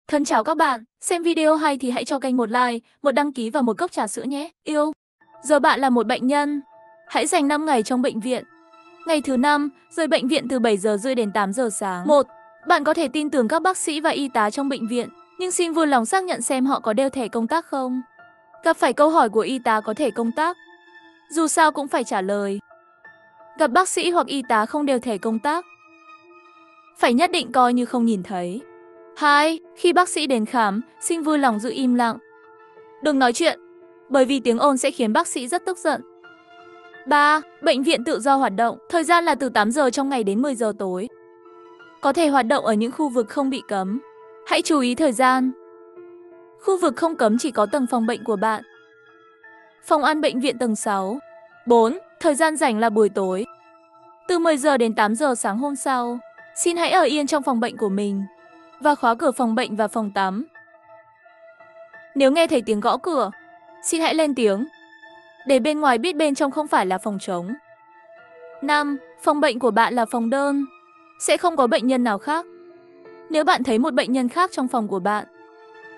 Thân chào các bạn, xem video hay thì hãy cho kênh một like, một đăng ký và một cốc trà sữa nhé. Yêu. Giờ bạn là một bệnh nhân. Hãy dành 5 ngày trong bệnh viện. Ngày thứ 5, rời bệnh viện từ 7 giờ rưỡi đến 8 giờ sáng. 1. Bạn có thể tin tưởng các bác sĩ và y tá trong bệnh viện, nhưng xin vui lòng xác nhận xem họ có đeo thẻ công tác không. Gặp phải câu hỏi của y tá có thẻ công tác, dù sao cũng phải trả lời. Gặp bác sĩ hoặc y tá không đeo thẻ công tác, phải nhất định coi như không nhìn thấy. 2. Khi bác sĩ đến khám, xin vui lòng giữ im lặng. Đừng nói chuyện, bởi vì tiếng ồn sẽ khiến bác sĩ rất tức giận. 3. Bệnh viện tự do hoạt động, thời gian là từ 8 giờ trong ngày đến 10 giờ tối. Có thể hoạt động ở những khu vực không bị cấm. Hãy chú ý thời gian. Khu vực không cấm chỉ có tầng phòng bệnh của bạn. Phòng ăn bệnh viện tầng 6. 4. Thời gian rảnh là buổi tối, từ 10 giờ đến 8 giờ sáng hôm sau. Xin hãy ở yên trong phòng bệnh của mình và khóa cửa phòng bệnh và phòng tắm. Nếu nghe thấy tiếng gõ cửa, xin hãy lên tiếng, để bên ngoài biết bên trong không phải là phòng trống. 5. Phòng bệnh của bạn là phòng đơn, sẽ không có bệnh nhân nào khác. Nếu bạn thấy một bệnh nhân khác trong phòng của bạn,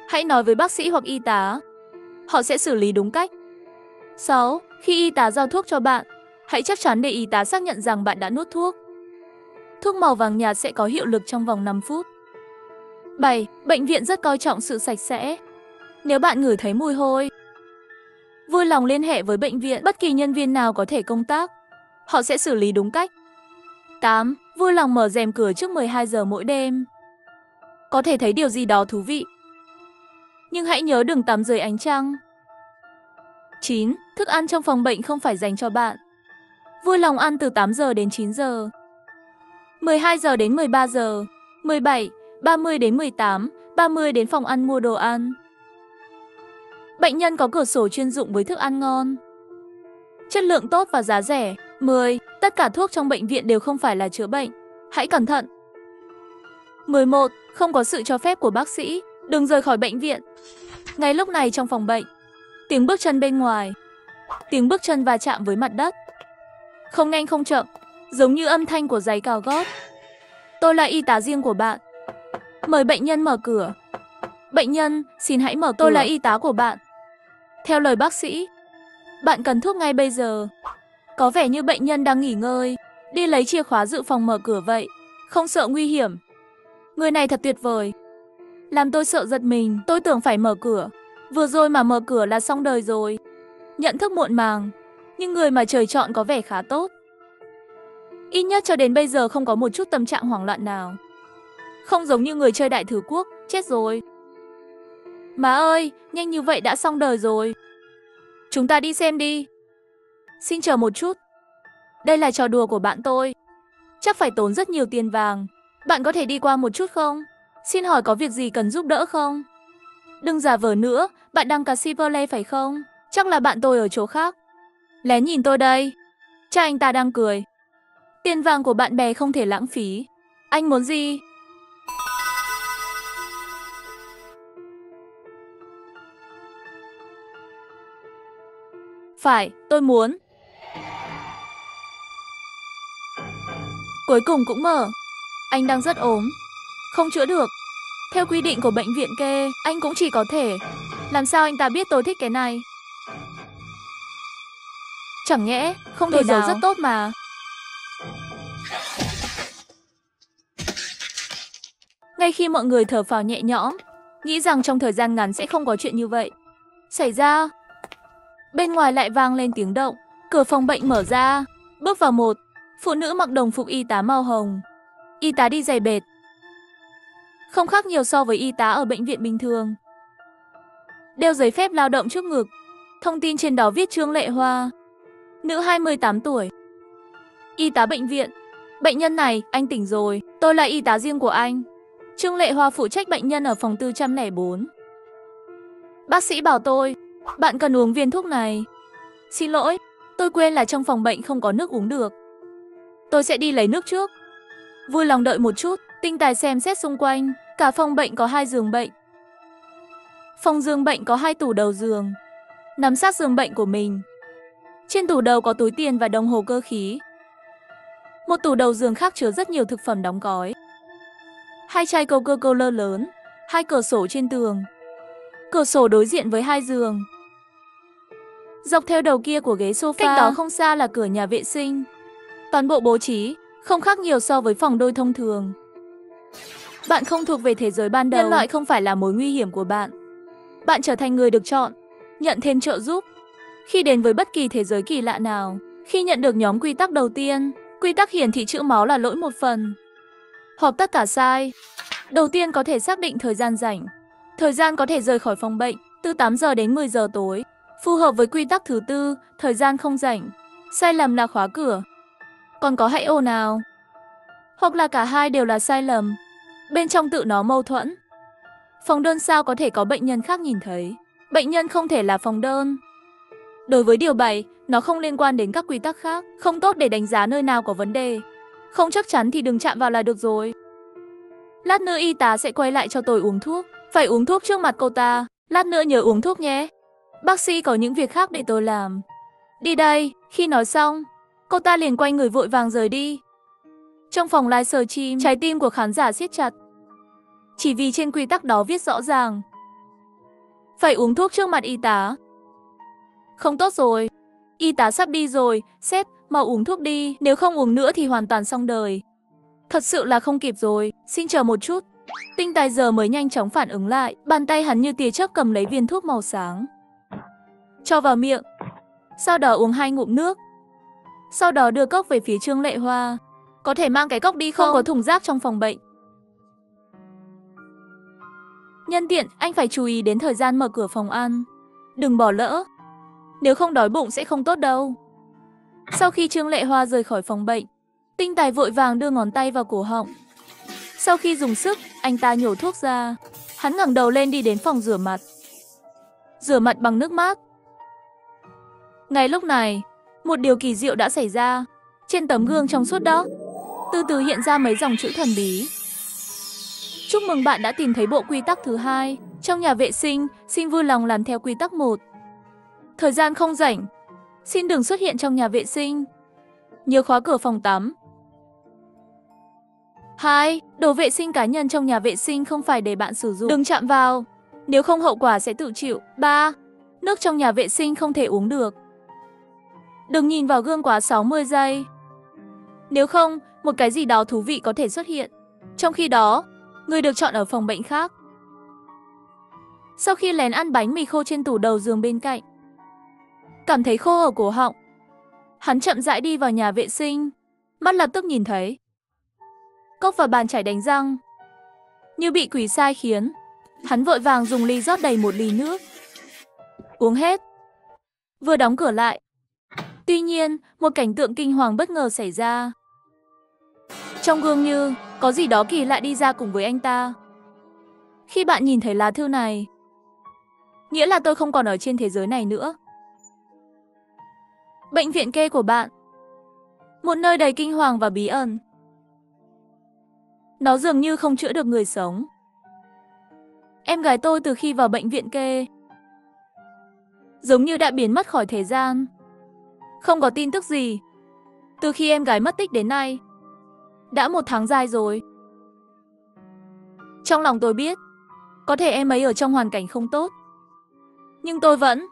hãy nói với bác sĩ hoặc y tá. Họ sẽ xử lý đúng cách. 6. Khi y tá giao thuốc cho bạn, hãy chắc chắn để y tá xác nhận rằng bạn đã nuốt thuốc. Thuốc màu vàng nhạt sẽ có hiệu lực trong vòng 5 phút. 7. Bệnh viện rất coi trọng sự sạch sẽ. Nếu bạn ngửi thấy mùi hôi, vui lòng liên hệ với bệnh viện, bất kỳ nhân viên nào có thể công tác. Họ sẽ xử lý đúng cách. 8. Vui lòng mở rèm cửa trước 12 giờ mỗi đêm. Có thể thấy điều gì đó thú vị, nhưng hãy nhớ đừng tắm dưới ánh trăng. 9. Thức ăn trong phòng bệnh không phải dành cho bạn. Vui lòng ăn từ 8 giờ đến 9 giờ, 12 giờ đến 13 giờ, 17, 30 đến 18, 30 đến phòng ăn mua đồ ăn. Bệnh nhân có cửa sổ chuyên dụng với thức ăn ngon, chất lượng tốt và giá rẻ. 10. Tất cả thuốc trong bệnh viện đều không phải là chữa bệnh. Hãy cẩn thận. 11. Không có sự cho phép của bác sĩ, đừng rời khỏi bệnh viện. Ngay lúc này trong phòng bệnh, tiếng bước chân bên ngoài, tiếng bước chân va chạm với mặt đất, không nhanh không chậm, giống như âm thanh của giày cao gót. Tôi là y tá riêng của bạn. Mời bệnh nhân mở cửa. Bệnh nhân, xin hãy mở cửa. Tôi là y tá của bạn. Theo lời bác sĩ, bạn cần thuốc ngay bây giờ. Có vẻ như bệnh nhân đang nghỉ ngơi, đi lấy chìa khóa dự phòng mở cửa vậy. Không sợ nguy hiểm. Người này thật tuyệt vời, làm tôi sợ giật mình. Tôi tưởng phải mở cửa, vừa rồi mà mở cửa là xong đời rồi. Nhận thức muộn màng, nhưng người mà trời chọn có vẻ khá tốt. Ít nhất cho đến bây giờ không có một chút tâm trạng hoảng loạn nào. Không giống như người chơi đại thứ quốc, chết rồi. Má ơi, nhanh như vậy đã xong đời rồi. Chúng ta đi xem đi. Xin chờ một chút. Đây là trò đùa của bạn tôi, chắc phải tốn rất nhiều tiền vàng. Bạn có thể đi qua một chút không? Xin hỏi có việc gì cần giúp đỡ không? Đừng giả vờ nữa, bạn đang cà Civerley phải không? Chắc là bạn tôi ở chỗ khác. Lén nhìn tôi đây. Cha anh ta đang cười. Tiền vàng của bạn bè không thể lãng phí. Anh muốn gì? Phải, tôi muốn. Cuối cùng cũng mở. Anh đang rất ốm, không chữa được. Theo quy định của bệnh viện kê, anh cũng chỉ có thể. Làm sao anh ta biết tôi thích cái này? Chẳng nhẽ, không thể nào. Rất tốt mà. Ngay khi mọi người thở phào nhẹ nhõm, nghĩ rằng trong thời gian ngắn sẽ không có chuyện như vậy xảy ra, bên ngoài lại vang lên tiếng động. Cửa phòng bệnh mở ra. Bước vào một phụ nữ mặc đồng phục y tá màu hồng. Y tá đi giày bệt, không khác nhiều so với y tá ở bệnh viện bình thường. Đeo giấy phép lao động trước ngực. Thông tin trên đó viết Trương Lệ Hoa, nữ 28 tuổi, y tá bệnh viện. Bệnh nhân này, anh tỉnh rồi. Tôi là y tá riêng của anh. Trương Lệ Hoa phụ trách bệnh nhân ở phòng 404. Bác sĩ bảo tôi, bạn cần uống viên thuốc này. Xin lỗi, tôi quên là trong phòng bệnh không có nước uống được. Tôi sẽ đi lấy nước trước. Vui lòng đợi một chút. Tinh tài xem xét xung quanh. Cả phòng bệnh có 2 giường bệnh. Phòng giường bệnh có 2 tủ đầu giường, nằm sát giường bệnh của mình. Trên tủ đầu có túi tiền và đồng hồ cơ khí. Một tủ đầu giường khác chứa rất nhiều thực phẩm đóng gói. 2 chai Coca-Cola lớn, 2 cửa sổ trên tường. Cửa sổ đối diện với 2 giường. Dọc theo đầu kia của ghế sofa, cách đó không xa là cửa nhà vệ sinh. Toàn bộ bố trí không khác nhiều so với phòng đôi thông thường. Bạn không thuộc về thế giới ban đầu. Nhân loại không phải là mối nguy hiểm của bạn. Bạn trở thành người được chọn, nhận thêm trợ giúp. Khi đến với bất kỳ thế giới kỳ lạ nào, khi nhận được nhóm quy tắc đầu tiên, quy tắc hiển thị chữ máu là lỗi một phần, hoặc tất cả sai. Đầu tiên có thể xác định thời gian rảnh. Thời gian có thể rời khỏi phòng bệnh từ 8 giờ đến 10 giờ tối. Phù hợp với quy tắc thứ tư, thời gian không rảnh. Sai lầm là khóa cửa. Còn có hãy ồn ào. Hoặc là cả hai đều là sai lầm. Bên trong tự nó mâu thuẫn. Phòng đơn sao có thể có bệnh nhân khác nhìn thấy. Bệnh nhân không thể là phòng đơn. Đối với điều 7, nó không liên quan đến các quy tắc khác. Không tốt để đánh giá nơi nào có vấn đề. Không chắc chắn thì đừng chạm vào là được rồi. Lát nữa y tá sẽ quay lại cho tôi uống thuốc. Phải uống thuốc trước mặt cô ta. Lát nữa nhớ uống thuốc nhé. Bác sĩ có những việc khác để tôi làm. Đi đây. Khi nói xong, cô ta liền quay người vội vàng rời đi. Trong phòng livestream, trái tim của khán giả siết chặt. Chỉ vì trên quy tắc đó viết rõ ràng phải uống thuốc trước mặt y tá. Không tốt rồi. Y tá sắp đi rồi. Sếp, mau uống thuốc đi. Nếu không uống nữa thì hoàn toàn xong đời. Thật sự là không kịp rồi. Xin chờ một chút. Tinh Tài giờ mới nhanh chóng phản ứng lại. Bàn tay hắn như tia chớp cầm lấy viên thuốc màu sáng, cho vào miệng. Sau đó uống 2 ngụm nước. Sau đó đưa cốc về phía Trương Lệ Hoa. Có thể mang cái cốc đi không? Không có thùng rác trong phòng bệnh. Nhân tiện, anh phải chú ý đến thời gian mở cửa phòng ăn. Đừng bỏ lỡ. Nếu không đói bụng sẽ không tốt đâu. Sau khi Trương Lệ Hoa rời khỏi phòng bệnh, Tinh Tài vội vàng đưa ngón tay vào cổ họng. Sau khi dùng sức, anh ta nhổ thuốc ra. Hắn ngẩng đầu lên đi đến phòng rửa mặt. Rửa mặt bằng nước mát. Ngay lúc này, một điều kỳ diệu đã xảy ra. Trên tấm gương trong suốt đó, từ từ hiện ra mấy dòng chữ thần bí. Chúc mừng bạn đã tìm thấy bộ quy tắc thứ 2. Trong nhà vệ sinh, xin vui lòng làm theo quy tắc 1. Thời gian không rảnh. Xin đừng xuất hiện trong nhà vệ sinh. Nhớ khóa cửa phòng tắm. 2. Đồ vệ sinh cá nhân trong nhà vệ sinh không phải để bạn sử dụng. Đừng chạm vào. Nếu không hậu quả sẽ tự chịu. 3. Nước trong nhà vệ sinh không thể uống được. Đừng nhìn vào gương quá 60 giây. Nếu không, một cái gì đó thú vị có thể xuất hiện. Trong khi đó, người được chọn ở phòng bệnh khác. Sau khi lén ăn bánh mì khô trên tủ đầu giường bên cạnh, cảm thấy khô ở cổ họng, hắn chậm rãi đi vào nhà vệ sinh. Mắt lập tức nhìn thấy cốc và bàn chải đánh răng. Như bị quỷ sai khiến, hắn vội vàng dùng ly rót đầy 1 ly nước. Uống hết. Vừa đóng cửa lại. Tuy nhiên, một cảnh tượng kinh hoàng bất ngờ xảy ra. Trong gương như có gì đó kỳ lạ đi ra cùng với anh ta. Khi bạn nhìn thấy lá thư này, nghĩa là tôi không còn ở trên thế giới này nữa. Bệnh viện kê của bạn. Một nơi đầy kinh hoàng và bí ẩn. Nó dường như không chữa được người sống. Em gái tôi từ khi vào bệnh viện kê, giống như đã biến mất khỏi thế gian. Không có tin tức gì. Từ khi em gái mất tích đến nay, đã 1 tháng dài rồi. Trong lòng tôi biết, có thể em ấy ở trong hoàn cảnh không tốt. Nhưng tôi vẫn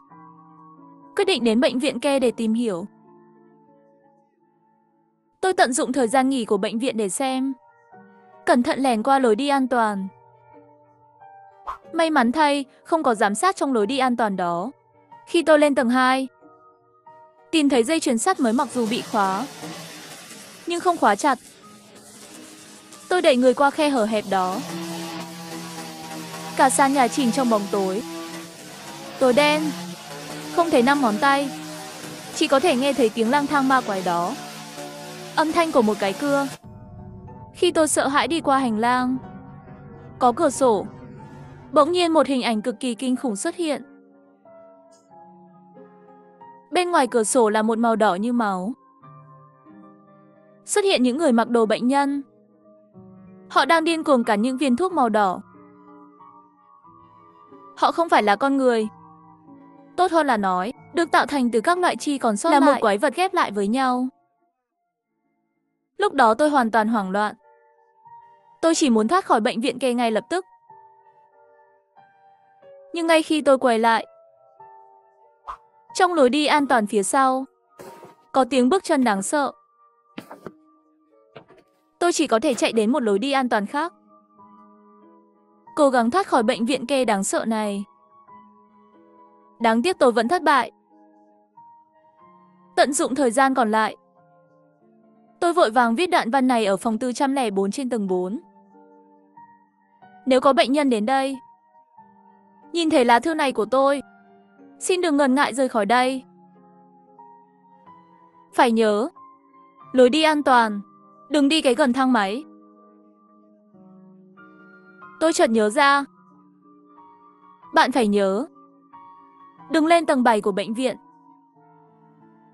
quyết định đến bệnh viện kê để tìm hiểu. Tôi tận dụng thời gian nghỉ của bệnh viện để xem. Cẩn thận lẻn qua lối đi an toàn. May mắn thay, không có giám sát trong lối đi an toàn đó. Khi tôi lên tầng 2, tìm thấy dây chuyền sắt mới mặc dù bị khóa, nhưng không khóa chặt. Tôi đẩy người qua khe hở hẹp đó. Cả sàn nhà chìm trong bóng tối. Tối đen, không thấy 5 ngón tay. Chỉ có thể nghe thấy tiếng lang thang ma quái đó. Âm thanh của một cái cưa. Khi tôi sợ hãi đi qua hành lang, có cửa sổ, bỗng nhiên một hình ảnh cực kỳ kinh khủng xuất hiện. Bên ngoài cửa sổ là một màu đỏ như máu. Xuất hiện những người mặc đồ bệnh nhân. Họ đang điên cuồng cắn những viên thuốc màu đỏ. Họ không phải là con người. Tốt hơn là nói, được tạo thành từ các loại chi còn sót lại, là một quái vật ghép lại với nhau. Lúc đó tôi hoàn toàn hoảng loạn. Tôi chỉ muốn thoát khỏi bệnh viện kê ngay lập tức. Nhưng ngay khi tôi quay lại, trong lối đi an toàn phía sau, có tiếng bước chân đáng sợ. Tôi chỉ có thể chạy đến một lối đi an toàn khác, cố gắng thoát khỏi bệnh viện kê đáng sợ này. Đáng tiếc tôi vẫn thất bại. Tận dụng thời gian còn lại, tôi vội vàng viết đoạn văn này ở phòng 404 trên tầng 4. Nếu có bệnh nhân đến đây, nhìn thấy lá thư này của tôi, xin đừng ngần ngại rời khỏi đây. Phải nhớ, lối đi an toàn, đừng đi cái gần thang máy. Tôi chợt nhớ ra, bạn phải nhớ, đừng lên tầng 7 của bệnh viện.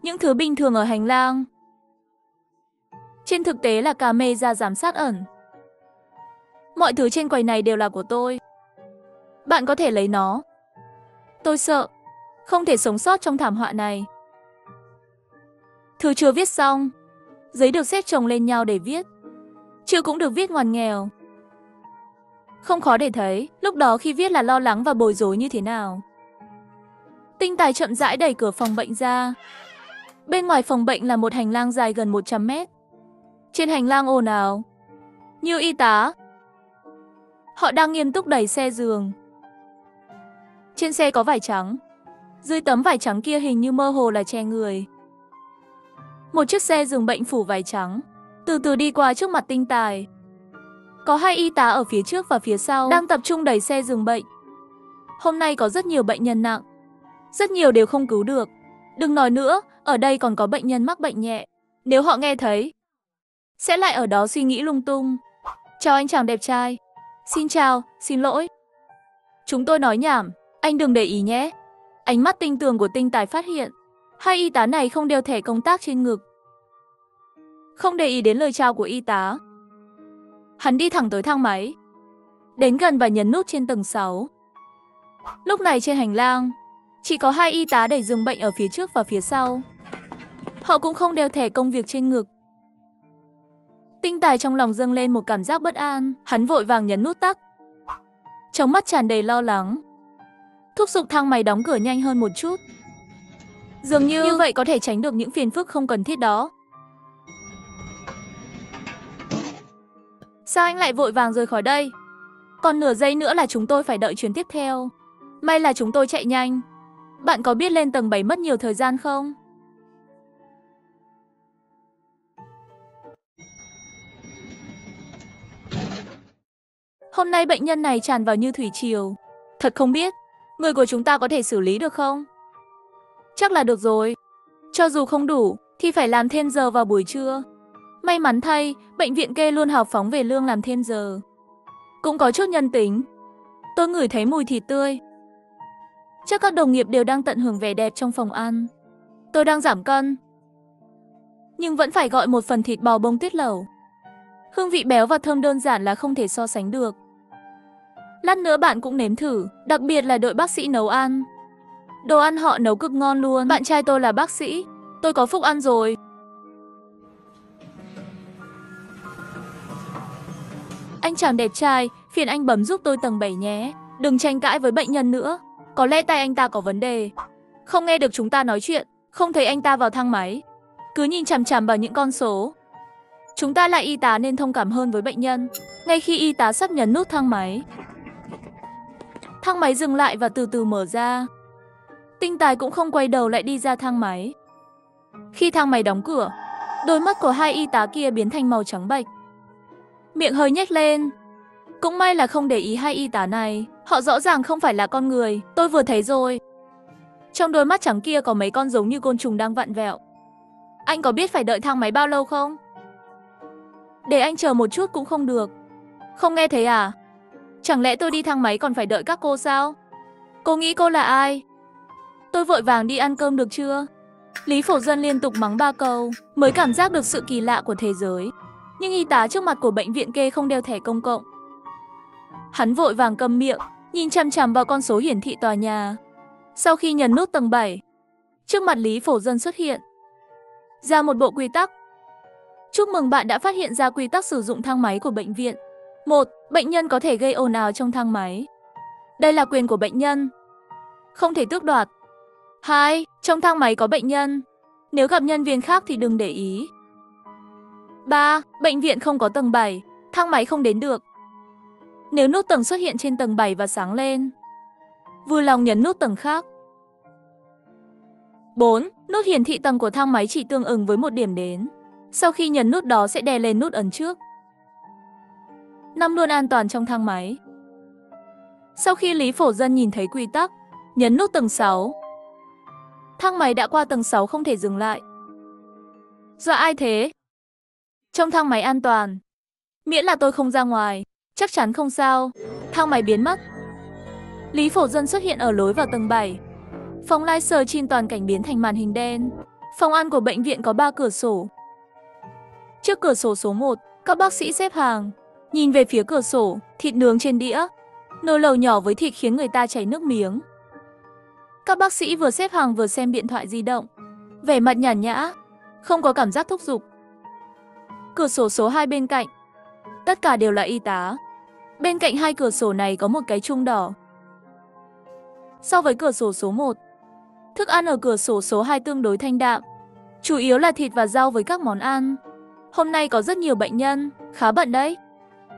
Những thứ bình thường ở hành lang, trên thực tế là camera giám sát ẩn. Mọi thứ trên quầy này đều là của tôi. Bạn có thể lấy nó. Tôi sợ, không thể sống sót trong thảm họa này. Thư chưa viết xong, giấy được xếp chồng lên nhau để viết. Chữ cũng được viết ngoằn nghèo. Không khó để thấy, lúc đó khi viết là lo lắng và bối rối như thế nào. Tinh Tài chậm rãi đẩy cửa phòng bệnh ra. Bên ngoài phòng bệnh là một hành lang dài gần 100 mét. Trên hành lang ồn ào, nhiều y tá. Họ đang nghiêm túc đẩy xe giường. Trên xe có vải trắng. Dưới tấm vải trắng kia hình như mơ hồ là che người. Một chiếc xe giường bệnh phủ vải trắng từ từ đi qua trước mặt Tinh Tài. Có 2 y tá ở phía trước và phía sau đang tập trung đẩy xe giường bệnh. Hôm nay có rất nhiều bệnh nhân nặng. Rất nhiều đều không cứu được. Đừng nói nữa, ở đây còn có bệnh nhân mắc bệnh nhẹ. Nếu họ nghe thấy, sẽ lại ở đó suy nghĩ lung tung. Chào anh chàng đẹp trai. Xin chào, xin lỗi. Chúng tôi nói nhảm, anh đừng để ý nhé. Ánh mắt tinh tường của Tinh Tài phát hiện 2 y tá này không đeo thẻ công tác trên ngực. Không để ý đến lời chào của y tá, hắn đi thẳng tới thang máy, đến gần và nhấn nút trên tầng 6. Lúc này trên hành lang, chỉ có 2 y tá đẩy giường bệnh ở phía trước và phía sau. Họ cũng không đeo thẻ công việc trên ngực. Tinh Tài trong lòng dâng lên một cảm giác bất an, hắn vội vàng nhấn nút tắt. Trong mắt tràn đầy lo lắng, thúc giục thang máy đóng cửa nhanh hơn một chút. Dường như vậy có thể tránh được những phiền phức không cần thiết đó. Sao anh lại vội vàng rời khỏi đây? Còn nửa giây nữa là chúng tôi phải đợi chuyến tiếp theo. May là chúng tôi chạy nhanh. Bạn có biết lên tầng 7 mất nhiều thời gian không? Hôm nay bệnh nhân này tràn vào như thủy triều. Thật không biết, người của chúng ta có thể xử lý được không? Chắc là được rồi. Cho dù không đủ, thì phải làm thêm giờ vào buổi trưa. May mắn thay, bệnh viện kê luôn hào phóng về lương làm thêm giờ. Cũng có chút nhân tính. Tôi ngửi thấy mùi thịt tươi. Chắc các đồng nghiệp đều đang tận hưởng vẻ đẹp trong phòng ăn. Tôi đang giảm cân, nhưng vẫn phải gọi một phần thịt bò bông tuyết lẩu. Hương vị béo và thơm đơn giản là không thể so sánh được. Lát nữa bạn cũng nếm thử, đặc biệt là đội bác sĩ nấu ăn. Đồ ăn họ nấu cực ngon luôn. Bạn trai tôi là bác sĩ, tôi có phúc ăn rồi. Anh chàng đẹp trai, phiền anh bấm giúp tôi tầng 7 nhé. Đừng tranh cãi với bệnh nhân nữa. Có lẽ tay anh ta có vấn đề. Không nghe được chúng ta nói chuyện, không thấy anh ta vào thang máy. Cứ nhìn chằm chằm vào những con số. Chúng ta là y tá nên thông cảm hơn với bệnh nhân. Ngay khi y tá sắp nhấn nút thang máy, thang máy dừng lại và từ từ mở ra. Tinh Tài cũng không quay đầu lại đi ra thang máy. Khi thang máy đóng cửa, đôi mắt của 2 y tá kia biến thành màu trắng bệch. Miệng hơi nhếch lên. Cũng may là không để ý 2 y tá này. Họ rõ ràng không phải là con người. Tôi vừa thấy rồi. Trong đôi mắt trắng kia có mấy con giống như côn trùng đang vặn vẹo. Anh có biết phải đợi thang máy bao lâu không? Để anh chờ một chút cũng không được. Không nghe thấy à? Chẳng lẽ tôi đi thang máy còn phải đợi các cô sao? Cô nghĩ cô là ai? Tôi vội vàng đi ăn cơm được chưa? Lý Phổ Dân liên tục mắng 3 câu mới cảm giác được sự kỳ lạ của thế giới. Nhưng y tá trước mặt của bệnh viện kê không đeo thẻ công cộng. Hắn vội vàng câm miệng, nhìn chằm chằm vào con số hiển thị tòa nhà. Sau khi nhấn nút tầng 7, trước mặt Lý Phổ Dân xuất hiện ra một bộ quy tắc. Chúc mừng bạn đã phát hiện ra quy tắc sử dụng thang máy của bệnh viện. 1. Bệnh nhân có thể gây ồn ào trong thang máy. Đây là quyền của bệnh nhân, không thể tước đoạt. 2. Trong thang máy có bệnh nhân. Nếu gặp nhân viên khác thì đừng để ý. 3. Bệnh viện không có tầng 7, thang máy không đến được. Nếu nút tầng xuất hiện trên tầng 7 và sáng lên, vui lòng nhấn nút tầng khác. 4. Nút hiển thị tầng của thang máy chỉ tương ứng với một điểm đến. Sau khi nhấn nút đó sẽ đè lên nút ấn trước. 5. Luôn an toàn trong thang máy. Sau khi Lý Phổ Dân nhìn thấy quy tắc, nhấn nút tầng 6. Thang máy đã qua tầng 6 không thể dừng lại. Dọa ai thế? Trong thang máy an toàn. Miễn là tôi không ra ngoài, chắc chắn không sao. Thang máy biến mất. Lý Phổ Dân xuất hiện ở lối vào tầng 7. Phòng livestream toàn cảnh biến thành màn hình đen. Phòng ăn của bệnh viện có 3 cửa sổ. Trước cửa sổ số 1, các bác sĩ xếp hàng. Nhìn về phía cửa sổ, thịt nướng trên đĩa. Nồi lẩu nhỏ với thịt khiến người ta chảy nước miếng. Các bác sĩ vừa xếp hàng vừa xem điện thoại di động. Vẻ mặt nhàn nhã, không có cảm giác thúc giục. Cửa sổ số 2 bên cạnh. Tất cả đều là y tá. Bên cạnh hai cửa sổ này có một cái chuông đỏ. So với cửa sổ số 1, thức ăn ở cửa sổ số 2 tương đối thanh đạm. Chủ yếu là thịt và rau với các món ăn. Hôm nay có rất nhiều bệnh nhân, khá bận đấy.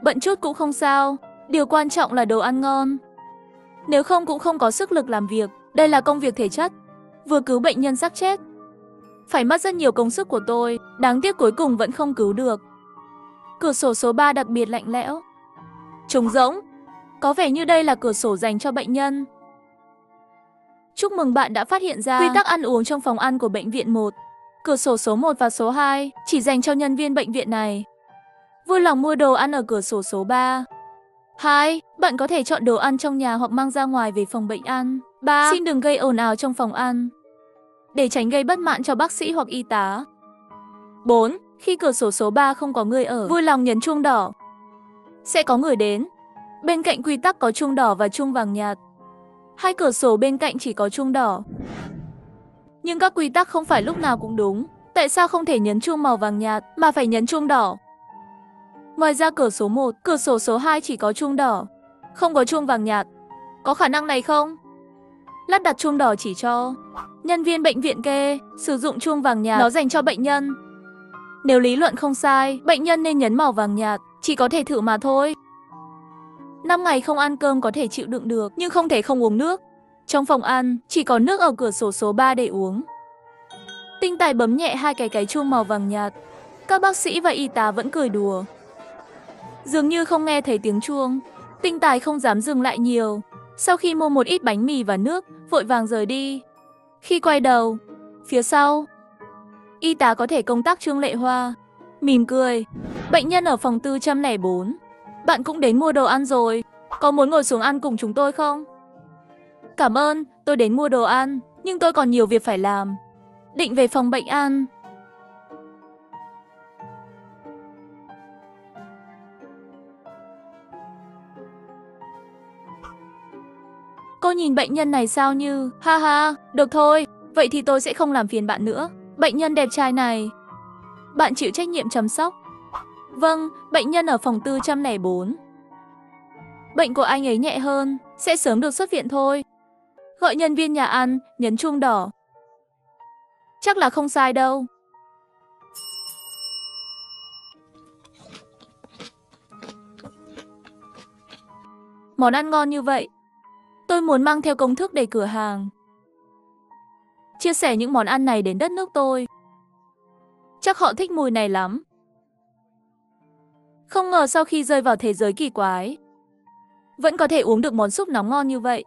Bận chút cũng không sao, điều quan trọng là đồ ăn ngon. Nếu không cũng không có sức lực làm việc, đây là công việc thể chất. Vừa cứu bệnh nhân sắp chết. Phải mất rất nhiều công sức của tôi, đáng tiếc cuối cùng vẫn không cứu được. Cửa sổ số 3 đặc biệt lạnh lẽo. Trống rỗng. Có vẻ như đây là cửa sổ dành cho bệnh nhân. Chúc mừng bạn đã phát hiện ra quy tắc ăn uống trong phòng ăn của bệnh viện 1. Cửa sổ số 1 và số 2 chỉ dành cho nhân viên bệnh viện này. Vui lòng mua đồ ăn ở cửa sổ số 3. 2. Bạn có thể chọn đồ ăn trong nhà hoặc mang ra ngoài về phòng bệnh ăn. 3. Xin đừng gây ồn ào trong phòng ăn, để tránh gây bất mãn cho bác sĩ hoặc y tá. 4. Khi cửa sổ số 3 không có người ở, vui lòng nhấn chuông đỏ. Sẽ có người đến. Bên cạnh quy tắc có chuông đỏ và chuông vàng nhạt. Hai cửa sổ bên cạnh chỉ có chuông đỏ. Nhưng các quy tắc không phải lúc nào cũng đúng. Tại sao không thể nhấn chuông màu vàng nhạt mà phải nhấn chuông đỏ? Ngoài ra cửa số 1, cửa sổ số 2 chỉ có chuông đỏ, không có chuông vàng nhạt. Có khả năng này không? Lắp đặt chuông đỏ chỉ cho nhân viên bệnh viện kê, sử dụng chuông vàng nhạt, nó dành cho bệnh nhân. Nếu lý luận không sai, bệnh nhân nên nhấn màu vàng nhạt, chỉ có thể thử mà thôi. 5 ngày không ăn cơm có thể chịu đựng được, nhưng không thể không uống nước. Trong phòng ăn, chỉ có nước ở cửa sổ số 3 để uống. Tinh Tài bấm nhẹ hai cái chuông màu vàng nhạt. Các bác sĩ và y tá vẫn cười đùa. Dường như không nghe thấy tiếng chuông. Tinh Tài không dám dừng lại nhiều. Sau khi mua một ít bánh mì và nước, vội vàng rời đi. Khi quay đầu, phía sau, y tá có thể công tác Trương Lệ Hoa mỉm cười. Bệnh nhân ở phòng 404. Bạn cũng đến mua đồ ăn rồi. Có muốn ngồi xuống ăn cùng chúng tôi không? Cảm ơn, tôi đến mua đồ ăn, nhưng tôi còn nhiều việc phải làm. Định về phòng bệnh ăn. Cô nhìn bệnh nhân này sao như, ha ha, được thôi, vậy thì tôi sẽ không làm phiền bạn nữa. Bệnh nhân đẹp trai này, bạn chịu trách nhiệm chăm sóc. Vâng, bệnh nhân ở phòng 404. Bệnh của anh ấy nhẹ hơn, sẽ sớm được xuất viện thôi. Gọi nhân viên nhà ăn, nhấn chuông đỏ. Chắc là không sai đâu. Món ăn ngon như vậy, tôi muốn mang theo công thức để cửa hàng. Chia sẻ những món ăn này đến đất nước tôi. Chắc họ thích mùi này lắm. Không ngờ sau khi rơi vào thế giới kỳ quái, vẫn có thể uống được món súp nóng ngon như vậy.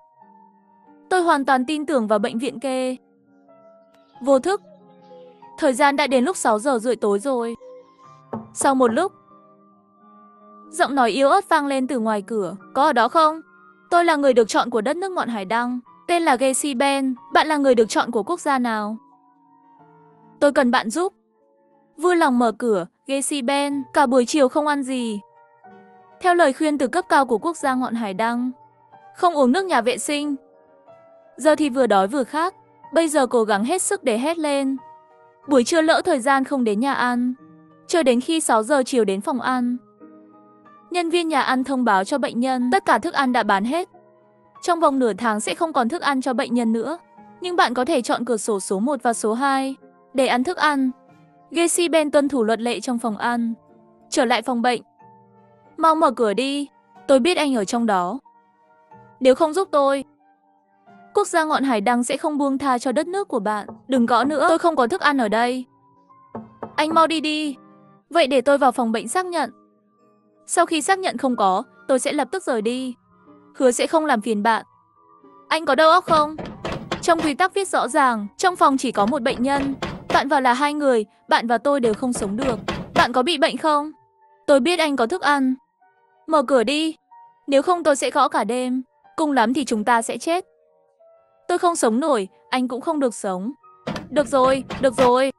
Tôi hoàn toàn tin tưởng vào bệnh viện kê. Vô thức, thời gian đã đến lúc 6 giờ rưỡi tối rồi. Sau một lúc, giọng nói yếu ớt vang lên từ ngoài cửa. Có ở đó không? Tôi là người được chọn của đất nước Ngọn Hải Đăng. Tên là Gacy Ben. Bạn là người được chọn của quốc gia nào? Tôi cần bạn giúp. Vui lòng mở cửa, Gacy Ben. Cả buổi chiều không ăn gì. Theo lời khuyên từ cấp cao của quốc gia Ngọn Hải Đăng, không uống nước nhà vệ sinh. Giờ thì vừa đói vừa khát. Bây giờ cố gắng hết sức để hét lên. Buổi trưa lỡ thời gian không đến nhà ăn, chờ đến khi 6 giờ chiều đến phòng ăn. Nhân viên nhà ăn thông báo cho bệnh nhân tất cả thức ăn đã bán hết. Trong vòng nửa tháng sẽ không còn thức ăn cho bệnh nhân nữa. Nhưng bạn có thể chọn cửa sổ số 1 và số 2 để ăn thức ăn. Gacy Ben tuân thủ luật lệ trong phòng ăn. Trở lại phòng bệnh. Mau mở cửa đi. Tôi biết anh ở trong đó. Nếu không giúp tôi, quốc gia ngọn hải đăng sẽ không buông tha cho đất nước của bạn. Đừng gõ nữa, tôi không có thức ăn ở đây. Anh mau đi đi. Vậy để tôi vào phòng bệnh xác nhận. Sau khi xác nhận không có, tôi sẽ lập tức rời đi. Hứa sẽ không làm phiền bạn. Anh có đầu óc không? Trong quy tắc viết rõ ràng, trong phòng chỉ có một bệnh nhân. Bạn vào là 2 người, bạn và tôi đều không sống được. Bạn có bị bệnh không? Tôi biết anh có thức ăn. Mở cửa đi. Nếu không tôi sẽ gõ cả đêm. Cùng lắm thì chúng ta sẽ chết. Tôi không sống nổi, anh cũng không được sống. Được rồi, được rồi.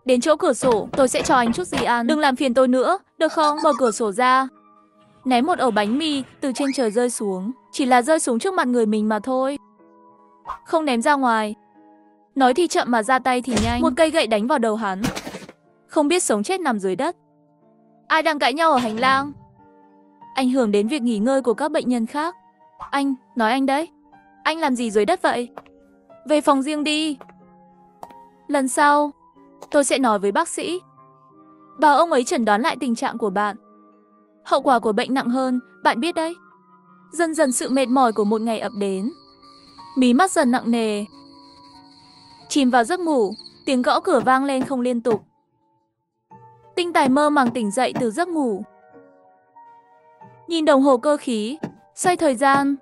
Đến chỗ cửa sổ, tôi sẽ cho anh chút gì ăn. Đừng làm phiền tôi nữa, được không? Mở cửa sổ ra. Ném một ổ bánh mì từ trên trời rơi xuống. Chỉ là rơi xuống trước mặt người mình mà thôi. Không ném ra ngoài. Nói thì chậm mà ra tay thì nhanh. Một cây gậy đánh vào đầu hắn. Không biết sống chết nằm dưới đất. Ai đang cãi nhau ở hành lang? Ảnh hưởng đến việc nghỉ ngơi của các bệnh nhân khác. Anh, nói anh đấy. Anh làm gì dưới đất vậy? Về phòng riêng đi. Lần sau, tôi sẽ nói với bác sĩ. Bảo ông ấy chẩn đoán lại tình trạng của bạn. Hậu quả của bệnh nặng hơn, bạn biết đấy. Dần dần sự mệt mỏi của một ngày ập đến. Mí mắt dần nặng nề. Chìm vào giấc ngủ, tiếng gõ cửa vang lên không liên tục. Tinh Tài mơ màng tỉnh dậy từ giấc ngủ. Nhìn đồng hồ cơ khí, xoay thời gian.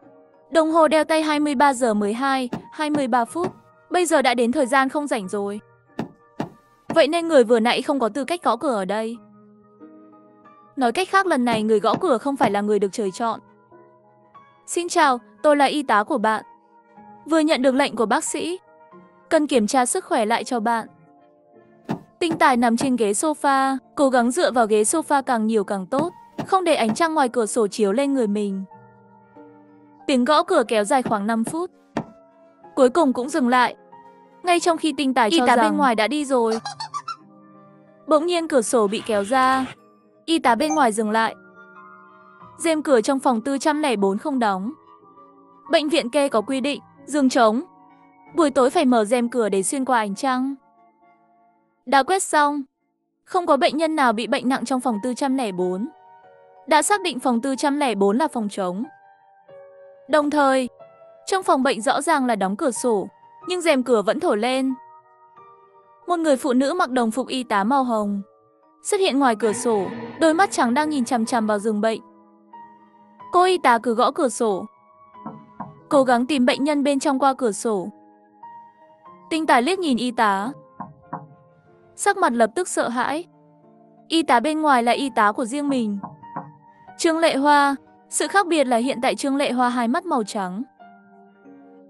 Đồng hồ đeo tay 23 giờ 12, 23 phút. Bây giờ đã đến thời gian không rảnh rồi. Vậy nên người vừa nãy không có tư cách gõ cửa ở đây. Nói cách khác, lần này người gõ cửa không phải là người được trời chọn. Xin chào, tôi là y tá của bạn. Vừa nhận được lệnh của bác sĩ. Cần kiểm tra sức khỏe lại cho bạn. Tinh Tài nằm trên ghế sofa, cố gắng dựa vào ghế sofa càng nhiều càng tốt, không để ánh trăng ngoài cửa sổ chiếu lên người mình. Tiếng gõ cửa kéo dài khoảng 5 phút. Cuối cùng cũng dừng lại. Ngay trong khi Tinh Tài cho rằng bên ngoài đã đi rồi. Bỗng nhiên cửa sổ bị kéo ra. Y tá bên ngoài dừng lại. Rèm cửa trong phòng 404 không đóng. Bệnh viện kê có quy định, giường trống. Buổi tối phải mở rèm cửa để xuyên qua ánh trăng. Đã quét xong. Không có bệnh nhân nào bị bệnh nặng trong phòng 404. Đã xác định phòng 404 là phòng trống. Đồng thời, trong phòng bệnh rõ ràng là đóng cửa sổ, nhưng rèm cửa vẫn thổi lên. Một người phụ nữ mặc đồng phục y tá màu hồng xuất hiện ngoài cửa sổ, đôi mắt trắng đang nhìn chằm chằm vào giường bệnh. Cô y tá cứ gõ cửa sổ, cố gắng tìm bệnh nhân bên trong qua cửa sổ. Tinh Tài liếc nhìn y tá, sắc mặt lập tức sợ hãi. Y tá bên ngoài là y tá của riêng mình. Trương Lệ Hoa. Sự khác biệt là hiện tại Trương Lệ Hoa hai mắt màu trắng,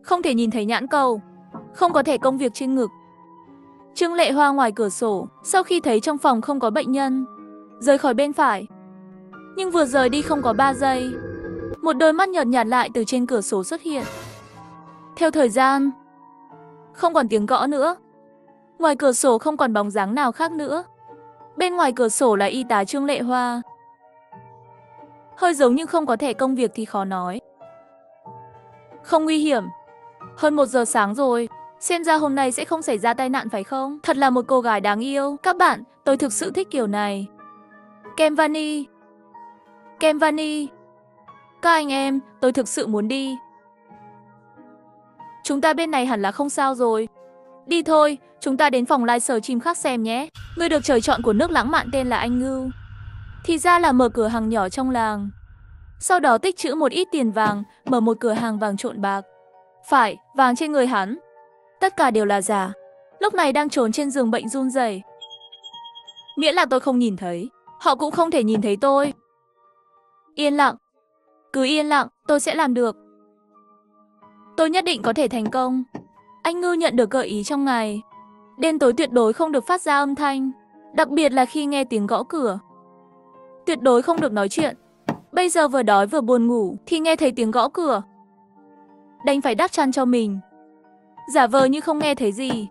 không thể nhìn thấy nhãn cầu, không có thẻ công việc trên ngực. Trương Lệ Hoa ngoài cửa sổ, sau khi thấy trong phòng không có bệnh nhân, rời khỏi bên phải. Nhưng vừa rời đi không có 3 giây, một đôi mắt nhợt nhạt lại từ trên cửa sổ xuất hiện. Theo thời gian, không còn tiếng gõ nữa. Ngoài cửa sổ không còn bóng dáng nào khác nữa. Bên ngoài cửa sổ là y tá Trương Lệ Hoa. Hơi giống nhưng không có thẻ công việc thì khó nói. Không nguy hiểm. Hơn 1 giờ sáng rồi. Xem ra hôm nay sẽ không xảy ra tai nạn phải không? Thật là một cô gái đáng yêu. Các bạn, tôi thực sự thích kiểu này. Kem vani. Kem vani. Các anh em, tôi thực sự muốn đi. Chúng ta bên này hẳn là không sao rồi. Đi thôi, chúng ta đến phòng livestream khác xem nhé. Người được trời chọn của nước lãng mạn tên là anh Ngưu. Thì ra là mở cửa hàng nhỏ trong làng. Sau đó tích trữ một ít tiền vàng, mở một cửa hàng vàng trộn bạc. Phải, vàng trên người hắn. Tất cả đều là giả. Lúc này đang trốn trên giường bệnh run rẩy. Miễn là tôi không nhìn thấy, họ cũng không thể nhìn thấy tôi. Yên lặng. Cứ yên lặng, tôi sẽ làm được. Tôi nhất định có thể thành công. Anh Ngưu nhận được gợi ý trong ngày. Đêm tối tuyệt đối không được phát ra âm thanh, đặc biệt là khi nghe tiếng gõ cửa. Tuyệt đối không được nói chuyện. Bây giờ vừa đói vừa buồn ngủ thì nghe thấy tiếng gõ cửa. Đành phải đắp chăn cho mình, giả vờ như không nghe thấy gì.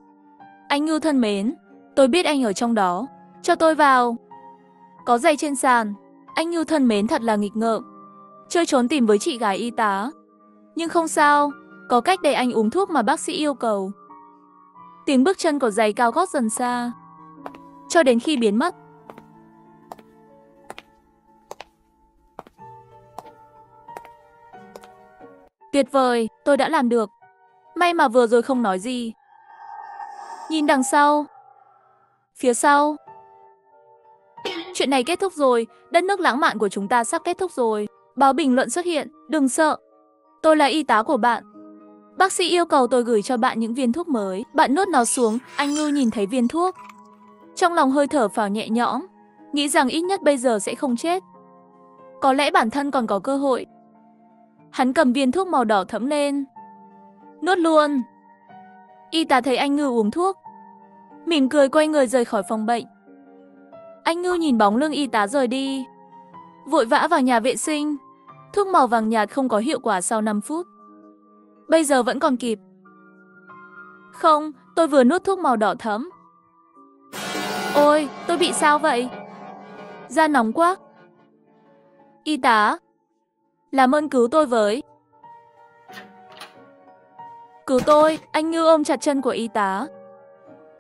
Anh Ngưu thân mến, tôi biết anh ở trong đó, cho tôi vào. Có giày trên sàn. Anh Ngưu thân mến thật là nghịch ngợm. Chơi trốn tìm với chị gái y tá. Nhưng không sao, có cách để anh uống thuốc mà bác sĩ yêu cầu. Tiếng bước chân của giày cao gót dần xa, cho đến khi biến mất. Tuyệt vời, tôi đã làm được. May mà vừa rồi không nói gì. Nhìn đằng sau. Phía sau. Chuyện này kết thúc rồi, đất nước lãng mạn của chúng ta sắp kết thúc rồi. Báo bình luận xuất hiện, đừng sợ. Tôi là y tá của bạn. Bác sĩ yêu cầu tôi gửi cho bạn những viên thuốc mới. Bạn nuốt nó xuống, anh Ngư nhìn thấy viên thuốc. Trong lòng hơi thở phào nhẹ nhõm, nghĩ rằng ít nhất bây giờ sẽ không chết. Có lẽ bản thân còn có cơ hội. Hắn cầm viên thuốc màu đỏ thẫm lên. Nuốt luôn. Y tá thấy anh Ngư uống thuốc, mỉm cười quay người rời khỏi phòng bệnh. Anh Ngư nhìn bóng lưng y tá rời đi, vội vã vào nhà vệ sinh. Thuốc màu vàng nhạt không có hiệu quả sau 5 phút. Bây giờ vẫn còn kịp. Không, tôi vừa nuốt thuốc màu đỏ thẫm. Ôi, tôi bị sao vậy? Da nóng quá. Y tá, làm ơn cứu tôi với. Cứu tôi, anh Ngư ôm chặt chân của y tá,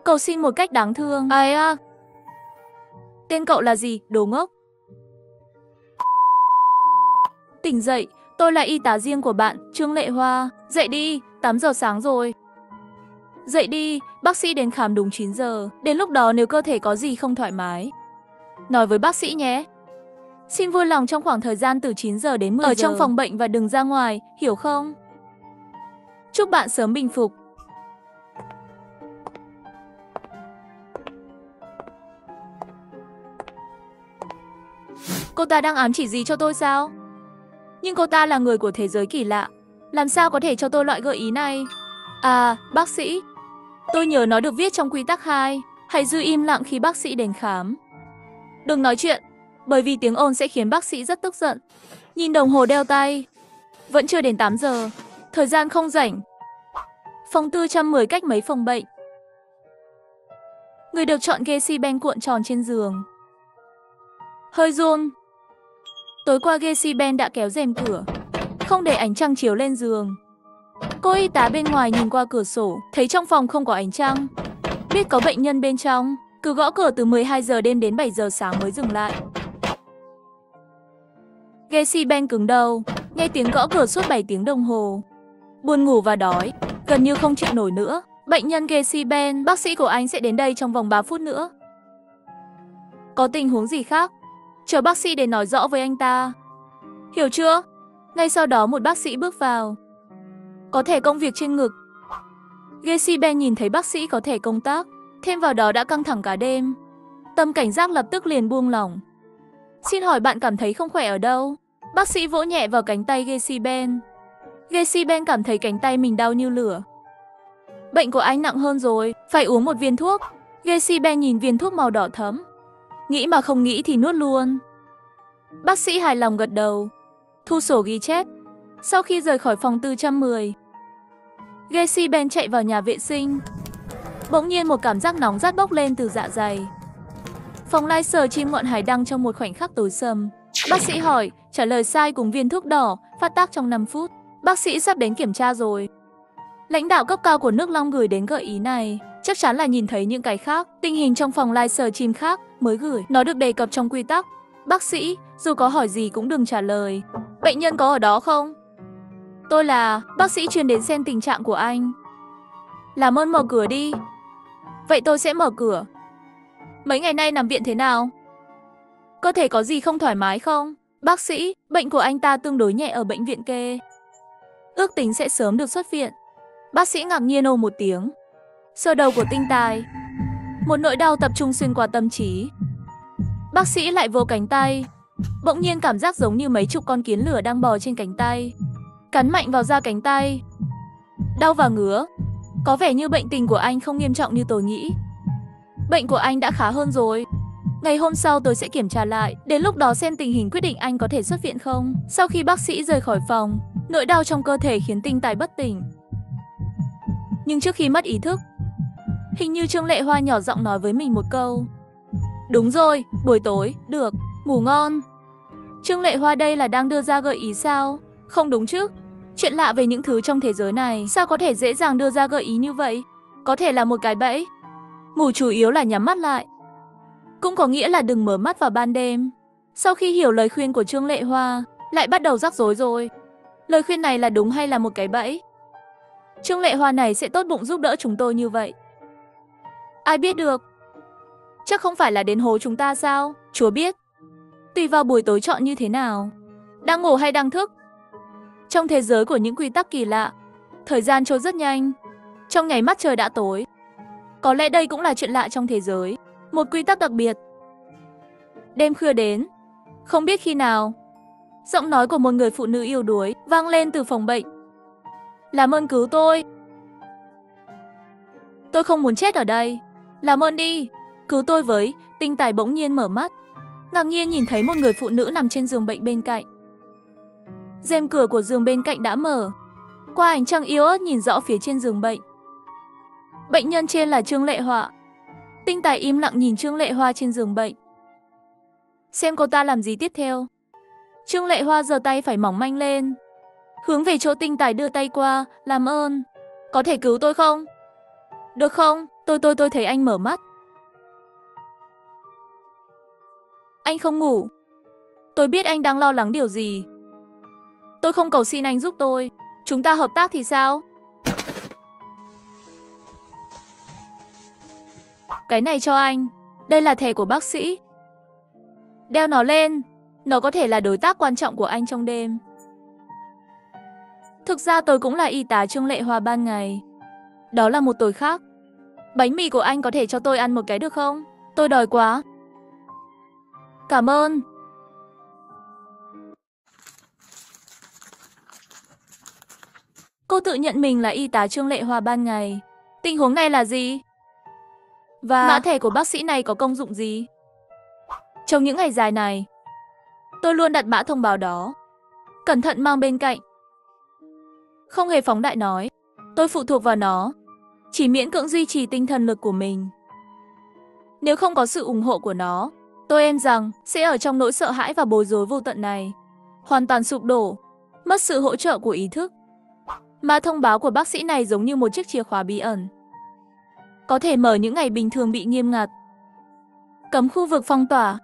cầu xin một cách đáng thương. Ai à? Tên cậu là gì, đồ ngốc? Tỉnh dậy, tôi là y tá riêng của bạn, Trương Lệ Hoa. Dậy đi, 8 giờ sáng rồi. Dậy đi, bác sĩ đến khám đúng 9 giờ. Đến lúc đó nếu cơ thể có gì không thoải mái, nói với bác sĩ nhé. Xin vui lòng trong khoảng thời gian từ 9 giờ đến 10 giờ ở trong phòng bệnh và đừng ra ngoài, hiểu không? Chúc bạn sớm bình phục. Cô ta đang ám chỉ gì cho tôi sao? Nhưng cô ta là người của thế giới kỳ lạ, làm sao có thể cho tôi loại gợi ý này? À, bác sĩ, tôi nhớ nó được viết trong quy tắc 2. Hãy giữ im lặng khi bác sĩ đến khám. Đừng nói chuyện, bởi vì tiếng ồn sẽ khiến bác sĩ rất tức giận. Nhìn đồng hồ đeo tay, vẫn chưa đến 8 giờ, thời gian không rảnh. Phòng 410 cách mấy phòng bệnh. Người được chọn Gacy Ben cuộn tròn trên giường, hơi run. Tối qua Gacy Ben đã kéo rèm cửa, không để ánh trăng chiếu lên giường. Cô y tá bên ngoài nhìn qua cửa sổ, thấy trong phòng không có ánh trăng. Biết có bệnh nhân bên trong, cứ gõ cửa từ 12 giờ đêm đến 7 giờ sáng mới dừng lại. Gacy Ben cứng đầu, nghe tiếng gõ cửa suốt 7 tiếng đồng hồ. Buồn ngủ và đói, gần như không chịu nổi nữa. Bệnh nhân Gacy Ben, bác sĩ của anh sẽ đến đây trong vòng 3 phút nữa. Có tình huống gì khác, chờ bác sĩ đến nói rõ với anh ta. Hiểu chưa? Ngay sau đó một bác sĩ bước vào, có thẻ công việc trên ngực. Gacy Ben nhìn thấy bác sĩ có thẻ công tác, thêm vào đó đã căng thẳng cả đêm. Tâm cảnh giác lập tức liền buông lỏng. Xin hỏi bạn cảm thấy không khỏe ở đâu? Bác sĩ vỗ nhẹ vào cánh tay Gacy Ben. Gacy Ben cảm thấy cánh tay mình đau như lửa. Bệnh của anh nặng hơn rồi, phải uống một viên thuốc. Gacy Ben nhìn viên thuốc màu đỏ thẫm, nghĩ mà không nghĩ thì nuốt luôn. Bác sĩ hài lòng gật đầu, thu sổ ghi chép. Sau khi rời khỏi phòng 410, Gacy Ben chạy vào nhà vệ sinh. Bỗng nhiên một cảm giác nóng rát bốc lên từ dạ dày. Phòng live chim ngọn hải đăng trong một khoảnh khắc tối sầm. Bác sĩ hỏi, trả lời sai cùng viên thuốc đỏ, phát tác trong 5 phút. Bác sĩ sắp đến kiểm tra rồi. Lãnh đạo cấp cao của nước Long gửi đến gợi ý này, chắc chắn là nhìn thấy những cái khác. Tình hình trong phòng live chim khác mới gửi, nó được đề cập trong quy tắc. Bác sĩ, dù có hỏi gì cũng đừng trả lời. Bệnh nhân có ở đó không? Tôi là bác sĩ truyền đến xem tình trạng của anh. Làm ơn mở cửa đi. Vậy tôi sẽ mở cửa. Mấy ngày nay nằm viện thế nào? Cơ thể có gì không thoải mái không? Bác sĩ, bệnh của anh ta tương đối nhẹ ở bệnh viện kê. Ước tính sẽ sớm được xuất viện. Bác sĩ ngạc nhiên ồ một tiếng. Sơ đầu của tinh tài. Một nỗi đau tập trung xuyên qua tâm trí. Bác sĩ lại vồ cánh tay. Bỗng nhiên cảm giác giống như mấy chục con kiến lửa đang bò trên cánh tay, cắn mạnh vào da cánh tay. Đau và ngứa. Có vẻ như bệnh tình của anh không nghiêm trọng như tôi nghĩ. Bệnh của anh đã khá hơn rồi. Ngày hôm sau tôi sẽ kiểm tra lại, đến lúc đó xem tình hình quyết định anh có thể xuất viện không. Sau khi bác sĩ rời khỏi phòng, nỗi đau trong cơ thể khiến tinh tài bất tỉnh. Nhưng trước khi mất ý thức, hình như Trương Lệ Hoa nhỏ giọng nói với mình một câu. Đúng rồi, buổi tối, được, ngủ ngon. Trương Lệ Hoa đây là đang đưa ra gợi ý sao? Không đúng chứ? Chuyện lạ về những thứ trong thế giới này sao có thể dễ dàng đưa ra gợi ý như vậy? Có thể là một cái bẫy. Ngủ chủ yếu là nhắm mắt lại. Cũng có nghĩa là đừng mở mắt vào ban đêm. Sau khi hiểu lời khuyên của Trương Lệ Hoa, lại bắt đầu rắc rối rồi. Lời khuyên này là đúng hay là một cái bẫy? Trương Lệ Hoa này sẽ tốt bụng giúp đỡ chúng tôi như vậy. Ai biết được? Chắc không phải là đến hố chúng ta sao? Chúa biết. Tùy vào buổi tối chọn như thế nào. Đang ngủ hay đang thức? Trong thế giới của những quy tắc kỳ lạ, thời gian trôi rất nhanh. Trong nháy mắt trời đã tối. Có lẽ đây cũng là chuyện lạ trong thế giới. Một quy tắc đặc biệt. Đêm khuya đến. Không biết khi nào, giọng nói của một người phụ nữ yếu đuối vang lên từ phòng bệnh. Làm ơn cứu tôi. Tôi không muốn chết ở đây. Làm ơn đi. Cứu tôi với. Tinh Tài bỗng nhiên mở mắt. Ngạc nhiên nhìn thấy một người phụ nữ nằm trên giường bệnh bên cạnh. Rèm cửa của giường bên cạnh đã mở. Qua ánh trăng yếu ớt nhìn rõ phía trên giường bệnh. Bệnh nhân trên là Trương Lệ Hoa. Tinh Tài im lặng nhìn Trương Lệ Hoa trên giường bệnh. Xem cô ta làm gì tiếp theo. Trương Lệ Hoa giơ tay phải mỏng manh lên, hướng về chỗ Tinh Tài đưa tay qua. Làm ơn. Có thể cứu tôi không? Được không? Tôi thấy anh mở mắt. Anh không ngủ. Tôi biết anh đang lo lắng điều gì. Tôi không cầu xin anh giúp tôi. Chúng ta hợp tác thì sao? Cái này cho anh. Đây là thẻ của bác sĩ. Đeo nó lên. Nó có thể là đối tác quan trọng của anh trong đêm. Thực ra tôi cũng là y tá Trương Lệ Hoa ban ngày. Đó là một tối khác. Bánh mì của anh có thể cho tôi ăn một cái được không? Tôi đói quá. Cảm ơn. Cô tự nhận mình là y tá Trương Lệ Hoa ban ngày. Tình huống này là gì? Và mã thẻ của bác sĩ này có công dụng gì? Trong những ngày dài này, tôi luôn đặt mã thông báo đó. Cẩn thận mang bên cạnh. Không hề phóng đại nói. Tôi phụ thuộc vào nó. Chỉ miễn cưỡng duy trì tinh thần lực của mình. Nếu không có sự ủng hộ của nó, tôi em rằng sẽ ở trong nỗi sợ hãi và bối rối vô tận này. Hoàn toàn sụp đổ. Mất sự hỗ trợ của ý thức. Mã thông báo của bác sĩ này giống như một chiếc chìa khóa bí ẩn. Có thể mở những ngày bình thường bị nghiêm ngặt. Cấm khu vực phong tỏa.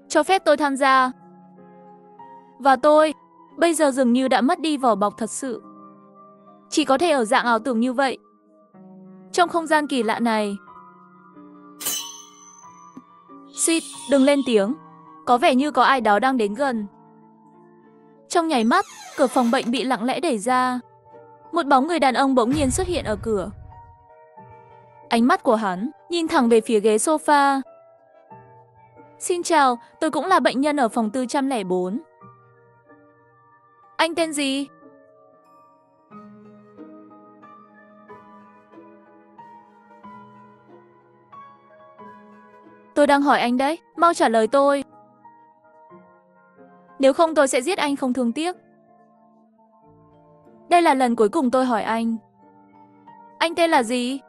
Cho phép tôi tham gia. Và tôi, bây giờ dường như đã mất đi vỏ bọc thật sự. Chỉ có thể ở dạng ảo tưởng như vậy. Trong không gian kỳ lạ này. Xịt, đừng lên tiếng. Có vẻ như có ai đó đang đến gần. Trong nháy mắt, cửa phòng bệnh bị lặng lẽ đẩy ra. Một bóng người đàn ông bỗng nhiên xuất hiện ở cửa. Ánh mắt của hắn nhìn thẳng về phía ghế sofa. Xin chào, tôi cũng là bệnh nhân ở phòng 404. Anh tên gì? Tôi đang hỏi anh đấy, mau trả lời tôi. Nếu không tôi sẽ giết anh không thương tiếc. Đây là lần cuối cùng tôi hỏi anh. Anh tên là gì?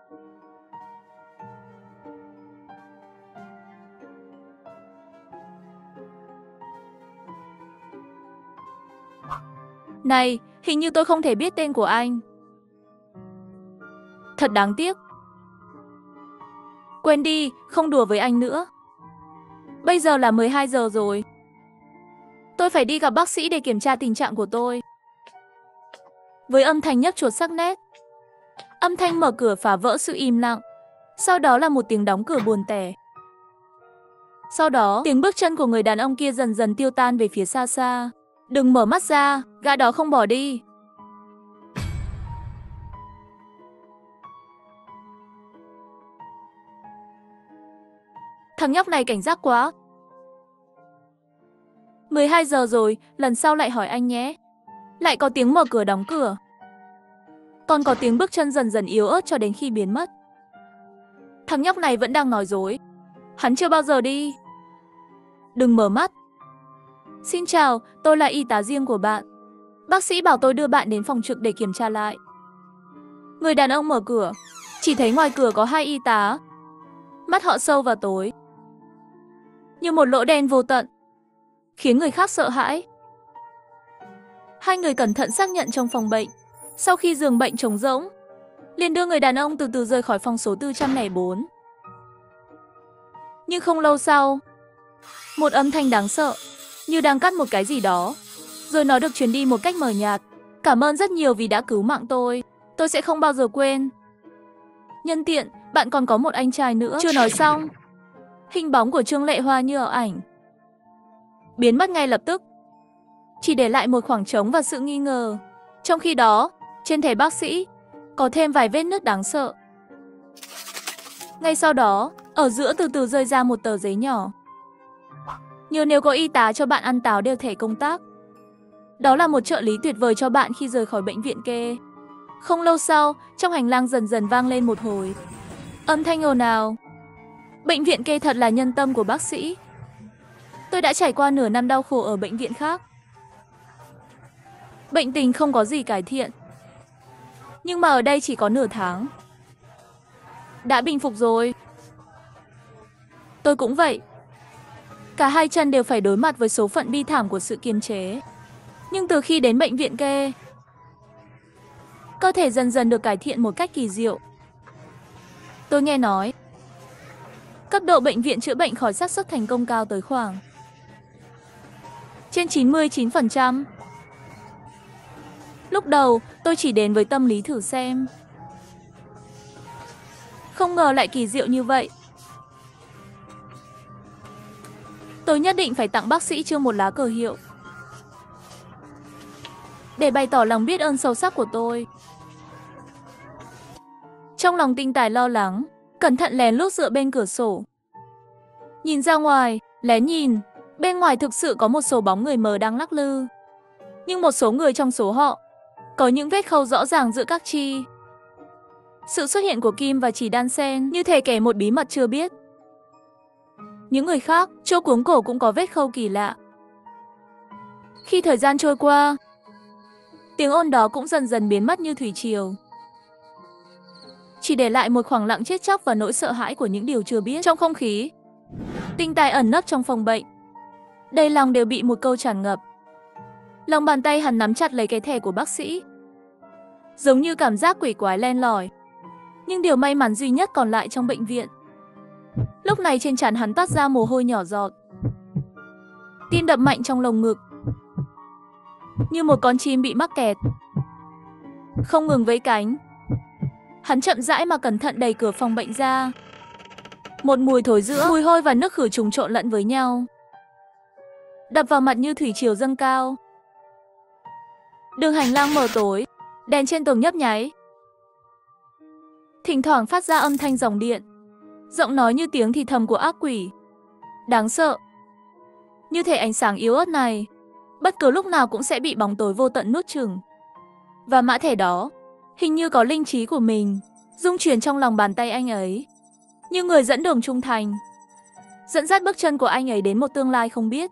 Này, hình như tôi không thể biết tên của anh. Thật đáng tiếc. Quên đi, không đùa với anh nữa. Bây giờ là 12 giờ rồi. Tôi phải đi gặp bác sĩ để kiểm tra tình trạng của tôi. Với âm thanh nhấp chuột sắc nét. Âm thanh mở cửa phá vỡ sự im lặng. Sau đó là một tiếng đóng cửa buồn tẻ. Sau đó, tiếng bước chân của người đàn ông kia dần dần tiêu tan về phía xa xa. Đừng mở mắt ra, gã đó không bỏ đi. Thằng nhóc này cảnh giác quá. 12 giờ rồi, lần sau lại hỏi anh nhé. Lại có tiếng mở cửa đóng cửa. Còn có tiếng bước chân dần dần yếu ớt cho đến khi biến mất. Thằng nhóc này vẫn đang nói dối. Hắn chưa bao giờ đi. Đừng mở mắt. Xin chào, tôi là y tá riêng của bạn. Bác sĩ bảo tôi đưa bạn đến phòng trực để kiểm tra lại. Người đàn ông mở cửa. Chỉ thấy ngoài cửa có 2 y tá. Mắt họ sâu và tối. Như một lỗ đen vô tận. Khiến người khác sợ hãi. Hai người cẩn thận xác nhận trong phòng bệnh. Sau khi giường bệnh trống rỗng, liền đưa người đàn ông từ từ rời khỏi phòng số 404. Nhưng không lâu sau, một âm thanh đáng sợ, như đang cắt một cái gì đó, rồi nó được truyền đi một cách mờ nhạt. Cảm ơn rất nhiều vì đã cứu mạng tôi sẽ không bao giờ quên. Nhân tiện, bạn còn có một anh trai nữa. Chưa nói xong, hình bóng của Trương Lệ Hoa như ở ảnh biến mất ngay lập tức, chỉ để lại một khoảng trống và sự nghi ngờ. Trong khi đó, trên thẻ bác sĩ có thêm vài vết nứt đáng sợ. Ngay sau đó, ở giữa từ từ rơi ra một tờ giấy nhỏ. Nhờ nếu có y tá cho bạn ăn táo đều thẻ công tác. Đó là một trợ lý tuyệt vời cho bạn khi rời khỏi bệnh viện kê. Không lâu sau, trong hành lang dần dần vang lên một hồi âm thanh ồn ào. Bệnh viện kê thật là nhân tâm của bác sĩ. Tôi đã trải qua nửa năm đau khổ ở bệnh viện khác. Bệnh tình không có gì cải thiện. Nhưng mà ở đây chỉ có nửa tháng. Đã bình phục rồi. Tôi cũng vậy. Cả hai chân đều phải đối mặt với số phận bi thảm của sự kiềm chế. Nhưng từ khi đến bệnh viện kê, cơ thể dần dần được cải thiện một cách kỳ diệu. Tôi nghe nói, cấp độ bệnh viện chữa bệnh khỏi xác suất thành công cao tới khoảng trên 99%. Lúc đầu, tôi chỉ đến với tâm lý thử xem. Không ngờ lại kỳ diệu như vậy. Tôi nhất định phải tặng bác sĩ Trương một lá cờ hiệu, để bày tỏ lòng biết ơn sâu sắc của tôi. Trong lòng Tinh Tài lo lắng, cẩn thận lén lút dựa bên cửa sổ. Nhìn ra ngoài, lén nhìn, bên ngoài thực sự có một số bóng người mờ đang lắc lư. Nhưng một số người trong số họ có những vết khâu rõ ràng giữa các chi. Sự xuất hiện của kim và chỉ đan xen như thể kể một bí mật chưa biết. Những người khác, chỗ cuống cổ cũng có vết khâu kỳ lạ. Khi thời gian trôi qua, tiếng ồn đó cũng dần dần biến mất như thủy triều, chỉ để lại một khoảng lặng chết chóc và nỗi sợ hãi của những điều chưa biết. Trong không khí, Tinh Tài ẩn nấp trong phòng bệnh, đầy lòng đều bị một câu tràn ngập. Lòng bàn tay hắn nắm chặt lấy cái thẻ của bác sĩ, giống như cảm giác quỷ quái len lỏi. Nhưng điều may mắn duy nhất còn lại trong bệnh viện. Lúc này trên trán hắn toát ra mồ hôi nhỏ giọt. Tim đập mạnh trong lồng ngực, như một con chim bị mắc kẹt, không ngừng vẫy cánh. Hắn chậm rãi mà cẩn thận đẩy cửa phòng bệnh ra. Một mùi thối giữa mùi hôi và nước khử trùng trộn lẫn với nhau, đập vào mặt như thủy triều dâng cao. Đường hành lang mờ tối, đèn trên tường nhấp nháy. Thỉnh thoảng phát ra âm thanh dòng điện, giọng nói như tiếng thì thầm của ác quỷ. Đáng sợ. Như thể ánh sáng yếu ớt này, bất cứ lúc nào cũng sẽ bị bóng tối vô tận nuốt chửng. Và mã thẻ đó, hình như có linh trí của mình, rung chuyển trong lòng bàn tay anh ấy. Như người dẫn đường trung thành, dẫn dắt bước chân của anh ấy đến một tương lai không biết.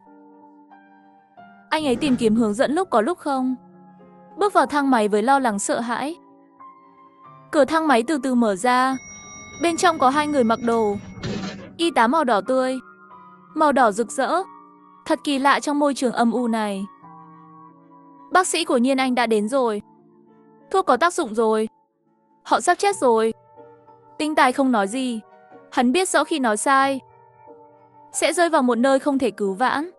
Anh ấy tìm kiếm hướng dẫn lúc có lúc không. Bước vào thang máy với lo lắng sợ hãi. Cửa thang máy từ từ mở ra. Bên trong có hai người mặc đồ y tá màu đỏ tươi, màu đỏ rực rỡ. Thật kỳ lạ trong môi trường âm u này. Bác sĩ của Nhiên Anh đã đến rồi. Thuốc có tác dụng rồi. Họ sắp chết rồi. Tinh Tài không nói gì. Hắn biết rõ khi nói sai sẽ rơi vào một nơi không thể cứu vãn.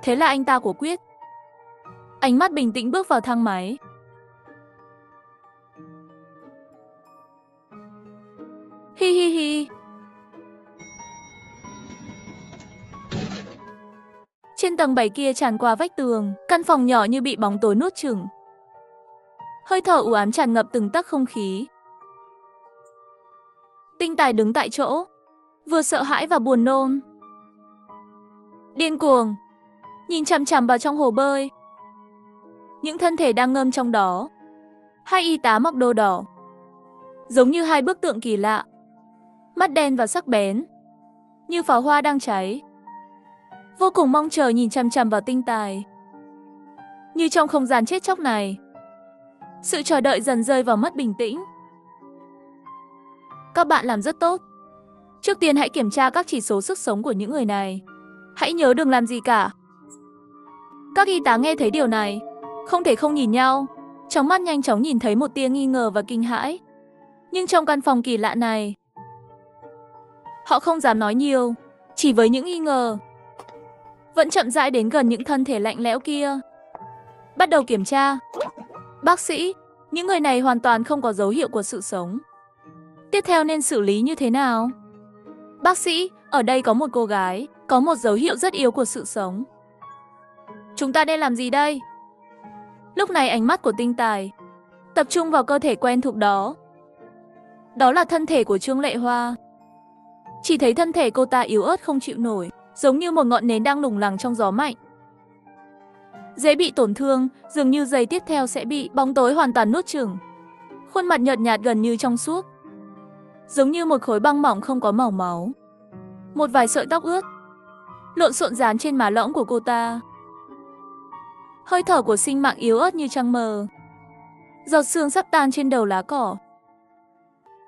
Thế là anh ta quả quyết. Ánh mắt bình tĩnh bước vào thang máy. Hi hi hi. Trên tầng 7 kia tràn qua vách tường, căn phòng nhỏ như bị bóng tối nuốt chửng. Hơi thở u ám tràn ngập từng tấc không khí. Tinh Tài đứng tại chỗ, vừa sợ hãi và buồn nôn. Điên cuồng, nhìn chằm chằm vào trong hồ bơi. Những thân thể đang ngâm trong đó. Hai y tá mặc đồ đỏ, giống như hai bức tượng kỳ lạ. Mắt đen và sắc bén, như pháo hoa đang cháy. Vô cùng mong chờ nhìn chằm chằm vào Tinh Tài. Như trong không gian chết chóc này, sự chờ đợi dần rơi vào mất bình tĩnh. Các bạn làm rất tốt. Trước tiên hãy kiểm tra các chỉ số sức sống của những người này. Hãy nhớ đừng làm gì cả. Các y tá nghe thấy điều này, không thể không nhìn nhau. Trong mắt nhanh chóng nhìn thấy một tia nghi ngờ và kinh hãi. Nhưng trong căn phòng kỳ lạ này, họ không dám nói nhiều, chỉ với những nghi ngờ. Vẫn chậm rãi đến gần những thân thể lạnh lẽo kia. Bắt đầu kiểm tra. Bác sĩ, những người này hoàn toàn không có dấu hiệu của sự sống. Tiếp theo nên xử lý như thế nào? Bác sĩ, ở đây có một cô gái, có một dấu hiệu rất yếu của sự sống. Chúng ta nên làm gì đây? Lúc này ánh mắt của Tinh Tài tập trung vào cơ thể quen thuộc đó. Đó là thân thể của Trương Lệ Hoa. Chỉ thấy thân thể cô ta yếu ớt không chịu nổi, giống như một ngọn nến đang lủng lẳng trong gió mạnh. Dễ bị tổn thương, dường như giây tiếp theo sẽ bị bóng tối hoàn toàn nuốt chửng. Khuôn mặt nhợt nhạt gần như trong suốt, giống như một khối băng mỏng không có màu máu. Một vài sợi tóc ướt lộn xộn dán trên má lõng của cô ta. Hơi thở của sinh mạng yếu ớt như trăng mờ. Giọt sương sắp tan trên đầu lá cỏ,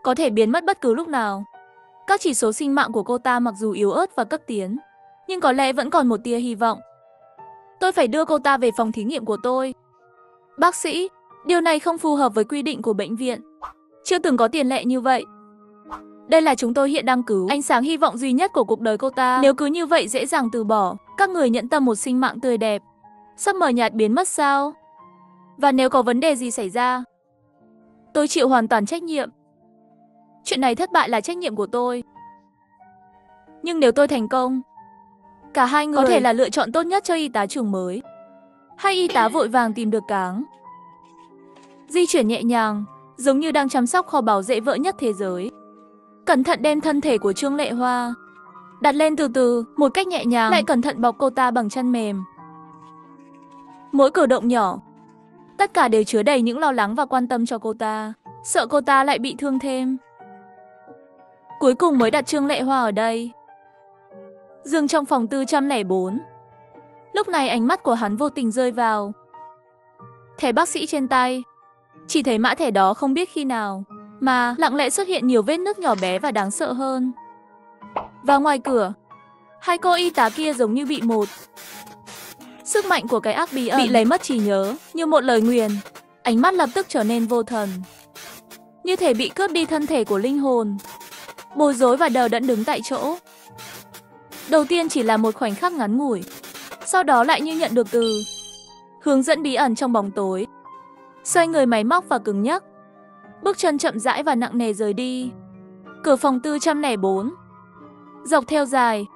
có thể biến mất bất cứ lúc nào. Các chỉ số sinh mạng của cô ta mặc dù yếu ớt và cấp tiến, nhưng có lẽ vẫn còn một tia hy vọng. Tôi phải đưa cô ta về phòng thí nghiệm của tôi. Bác sĩ, điều này không phù hợp với quy định của bệnh viện. Chưa từng có tiền lệ như vậy. Đây là chúng tôi hiện đang cứu ánh sáng hy vọng duy nhất của cuộc đời cô ta. Nếu cứ như vậy dễ dàng từ bỏ, các người nhẫn tâm một sinh mạng tươi đẹp sắp mờ nhạt biến mất sao? Và nếu có vấn đề gì xảy ra, tôi chịu hoàn toàn trách nhiệm. Chuyện này thất bại là trách nhiệm của tôi. Nhưng nếu tôi thành công, cả hai người có thể là lựa chọn tốt nhất cho y tá trưởng mới. Hai y tá vội vàng tìm được cáng, di chuyển nhẹ nhàng, giống như đang chăm sóc kho báu dễ vỡ nhất thế giới. Cẩn thận đem thân thể của Trương Lệ Hoa đặt lên từ từ, một cách nhẹ nhàng, lại cẩn thận bọc cô ta bằng chăn mềm. Mỗi cử động nhỏ, tất cả đều chứa đầy những lo lắng và quan tâm cho cô ta, sợ cô ta lại bị thương thêm. Cuối cùng mới đặt Trương Lệ Hoa ở đây. Giường trong phòng 404. Lúc này ánh mắt của hắn vô tình rơi vào thẻ bác sĩ trên tay. Chỉ thấy mã thẻ đó không biết khi nào mà lặng lẽ xuất hiện nhiều vết nứt nhỏ bé và đáng sợ hơn. Và ngoài cửa, hai cô y tá kia giống như bị một sức mạnh của cái ác bí ẩn bị lấy mất trí nhớ, như một lời nguyền. Ánh mắt lập tức trở nên vô thần, như thể bị cướp đi thân thể của linh hồn. Bối rối và đờ đẫn đứng tại chỗ. Đầu tiên chỉ là một khoảnh khắc ngắn ngủi, sau đó lại như nhận được từ hướng dẫn bí ẩn trong bóng tối. Xoay người máy móc và cứng nhắc, bước chân chậm rãi và nặng nề rời đi. Cửa phòng 404. Dọc theo dài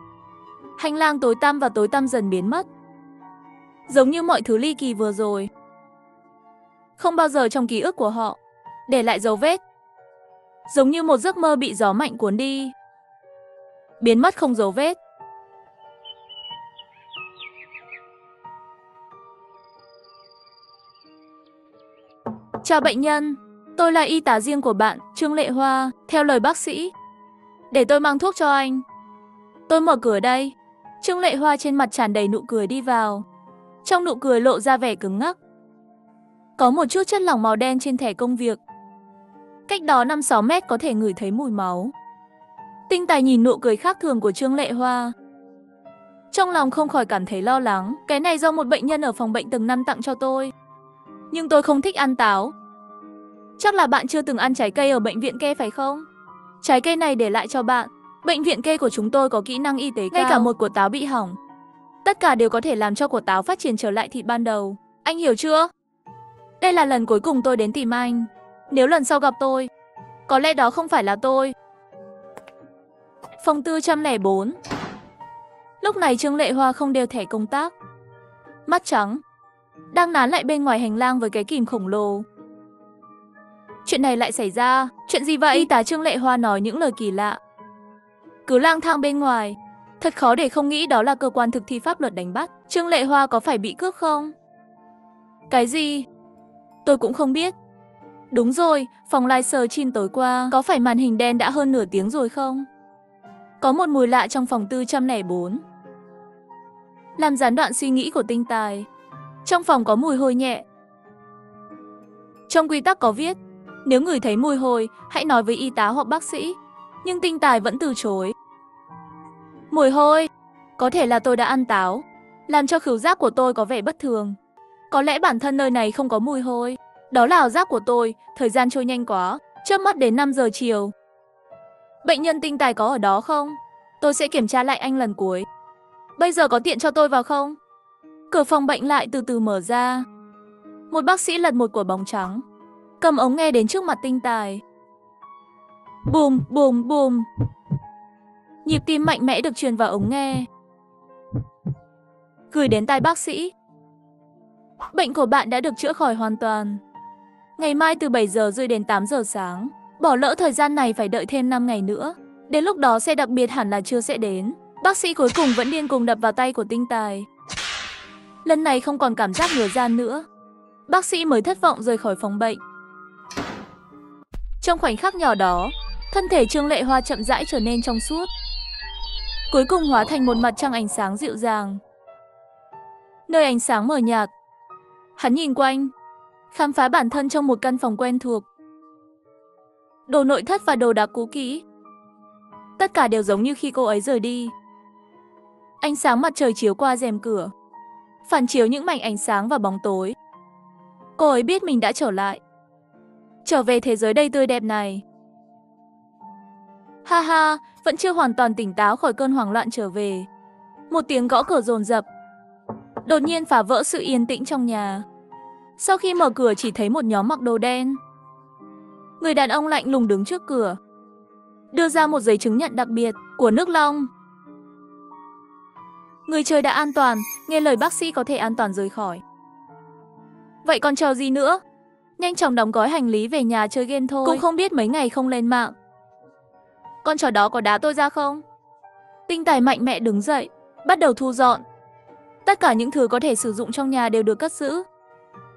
hành lang tối tăm và tối tăm dần biến mất, giống như mọi thứ ly kỳ vừa rồi không bao giờ trong ký ức của họ để lại dấu vết. Giống như một giấc mơ bị gió mạnh cuốn đi, biến mất không dấu vết. Chào bệnh nhân, tôi là y tá riêng của bạn, Trương Lệ Hoa, theo lời bác sĩ. Để tôi mang thuốc cho anh. Tôi mở cửa đây. Trương Lệ Hoa trên mặt tràn đầy nụ cười đi vào. Trong nụ cười lộ ra vẻ cứng ngắc. Có một chút chất lỏng màu đen trên thẻ công việc. Cách đó 5-6 mét có thể ngửi thấy mùi máu. Tinh Tài nhìn nụ cười khác thường của Trương Lệ Hoa, trong lòng không khỏi cảm thấy lo lắng. Cái này do một bệnh nhân ở phòng bệnh tầng 5 tặng cho tôi. Nhưng tôi không thích ăn táo. Chắc là bạn chưa từng ăn trái cây ở bệnh viện Kê phải không? Trái cây này để lại cho bạn. Bệnh viện Kê của chúng tôi có kỹ năng y tế cao. Ngay cả một quả táo bị hỏng, tất cả đều có thể làm cho quả táo phát triển trở lại thịt ban đầu. Anh hiểu chưa? Đây là lần cuối cùng tôi đến tìm anh. Nếu lần sau gặp tôi, có lẽ đó không phải là tôi. Phòng 404. Lúc này Trương Lệ Hoa không đeo thẻ công tác, mắt trắng, đang nán lại bên ngoài hành lang với cái kìm khổng lồ. Chuyện này lại xảy ra, chuyện gì vậy? Y tá Trương Lệ Hoa nói những lời kỳ lạ. Cứ lang thang bên ngoài, thật khó để không nghĩ đó là cơ quan thực thi pháp luật đánh bắt. Trương Lệ Hoa có phải bị cướp không? Cái gì? Tôi cũng không biết. Đúng rồi, phòng live stream tối qua, có phải màn hình đen đã hơn nửa tiếng rồi không? Có một mùi lạ trong phòng 404. Làm gián đoạn suy nghĩ của Tinh Tài. Trong phòng có mùi hôi nhẹ. Trong quy tắc có viết, nếu ngửi thấy mùi hôi, hãy nói với y tá hoặc bác sĩ. Nhưng Tinh Tài vẫn từ chối. Mùi hôi? Có thể là tôi đã ăn táo, làm cho khứu giác của tôi có vẻ bất thường. Có lẽ bản thân nơi này không có mùi hôi. Đó là ảo giác của tôi, thời gian trôi nhanh quá, chớp mắt đến 5 giờ chiều. Bệnh nhân Tinh Tài có ở đó không? Tôi sẽ kiểm tra lại anh lần cuối. Bây giờ có tiện cho tôi vào không? Cửa phòng bệnh lại từ từ mở ra. Một bác sĩ lật một quả bóng trắng, cầm ống nghe đến trước mặt Tinh Tài. Bùm, bùm, bùm. Nhịp tim mạnh mẽ được truyền vào ống nghe, gửi đến tai bác sĩ. Bệnh của bạn đã được chữa khỏi hoàn toàn. Ngày mai từ 7 giờ rưỡi đến 8 giờ sáng. Bỏ lỡ thời gian này phải đợi thêm 5 ngày nữa. Đến lúc đó xe đặc biệt hẳn là chưa sẽ đến. Bác sĩ cuối cùng vẫn điên cuồng đập vào tay của Tinh Tài. Lần này không còn cảm giác ngứa ran nữa. Bác sĩ mới thất vọng rời khỏi phòng bệnh. Trong khoảnh khắc nhỏ đó, thân thể Trương Lệ Hoa chậm rãi trở nên trong suốt, cuối cùng hóa thành một mặt trăng ánh sáng dịu dàng. Nơi ánh sáng mờ nhạt, hắn nhìn quanh, khám phá bản thân trong một căn phòng quen thuộc. Đồ nội thất và đồ đạc cũ kỹ, tất cả đều giống như khi cô ấy rời đi. Ánh sáng mặt trời chiếu qua rèm cửa, phản chiếu những mảnh ánh sáng và bóng tối. Cô ấy biết mình đã trở lại, trở về thế giới đầy tươi đẹp này. Ha ha, vẫn chưa hoàn toàn tỉnh táo khỏi cơn hoảng loạn trở về. Một tiếng gõ cửa dồn dập đột nhiên phá vỡ sự yên tĩnh trong nhà. Sau khi mở cửa chỉ thấy một nhóm mặc đồ đen. Người đàn ông lạnh lùng đứng trước cửa, đưa ra một giấy chứng nhận đặc biệt của nước Long. Người chơi đã an toàn, nghe lời bác sĩ có thể an toàn rời khỏi. Vậy còn chờ gì nữa? Nhanh chóng đóng gói hành lý về nhà chơi game thôi. Cũng không biết mấy ngày không lên mạng. Con chó đó có đá tôi ra không? Tinh Tài mạnh mẽ đứng dậy, bắt đầu thu dọn. Tất cả những thứ có thể sử dụng trong nhà đều được cất giữ.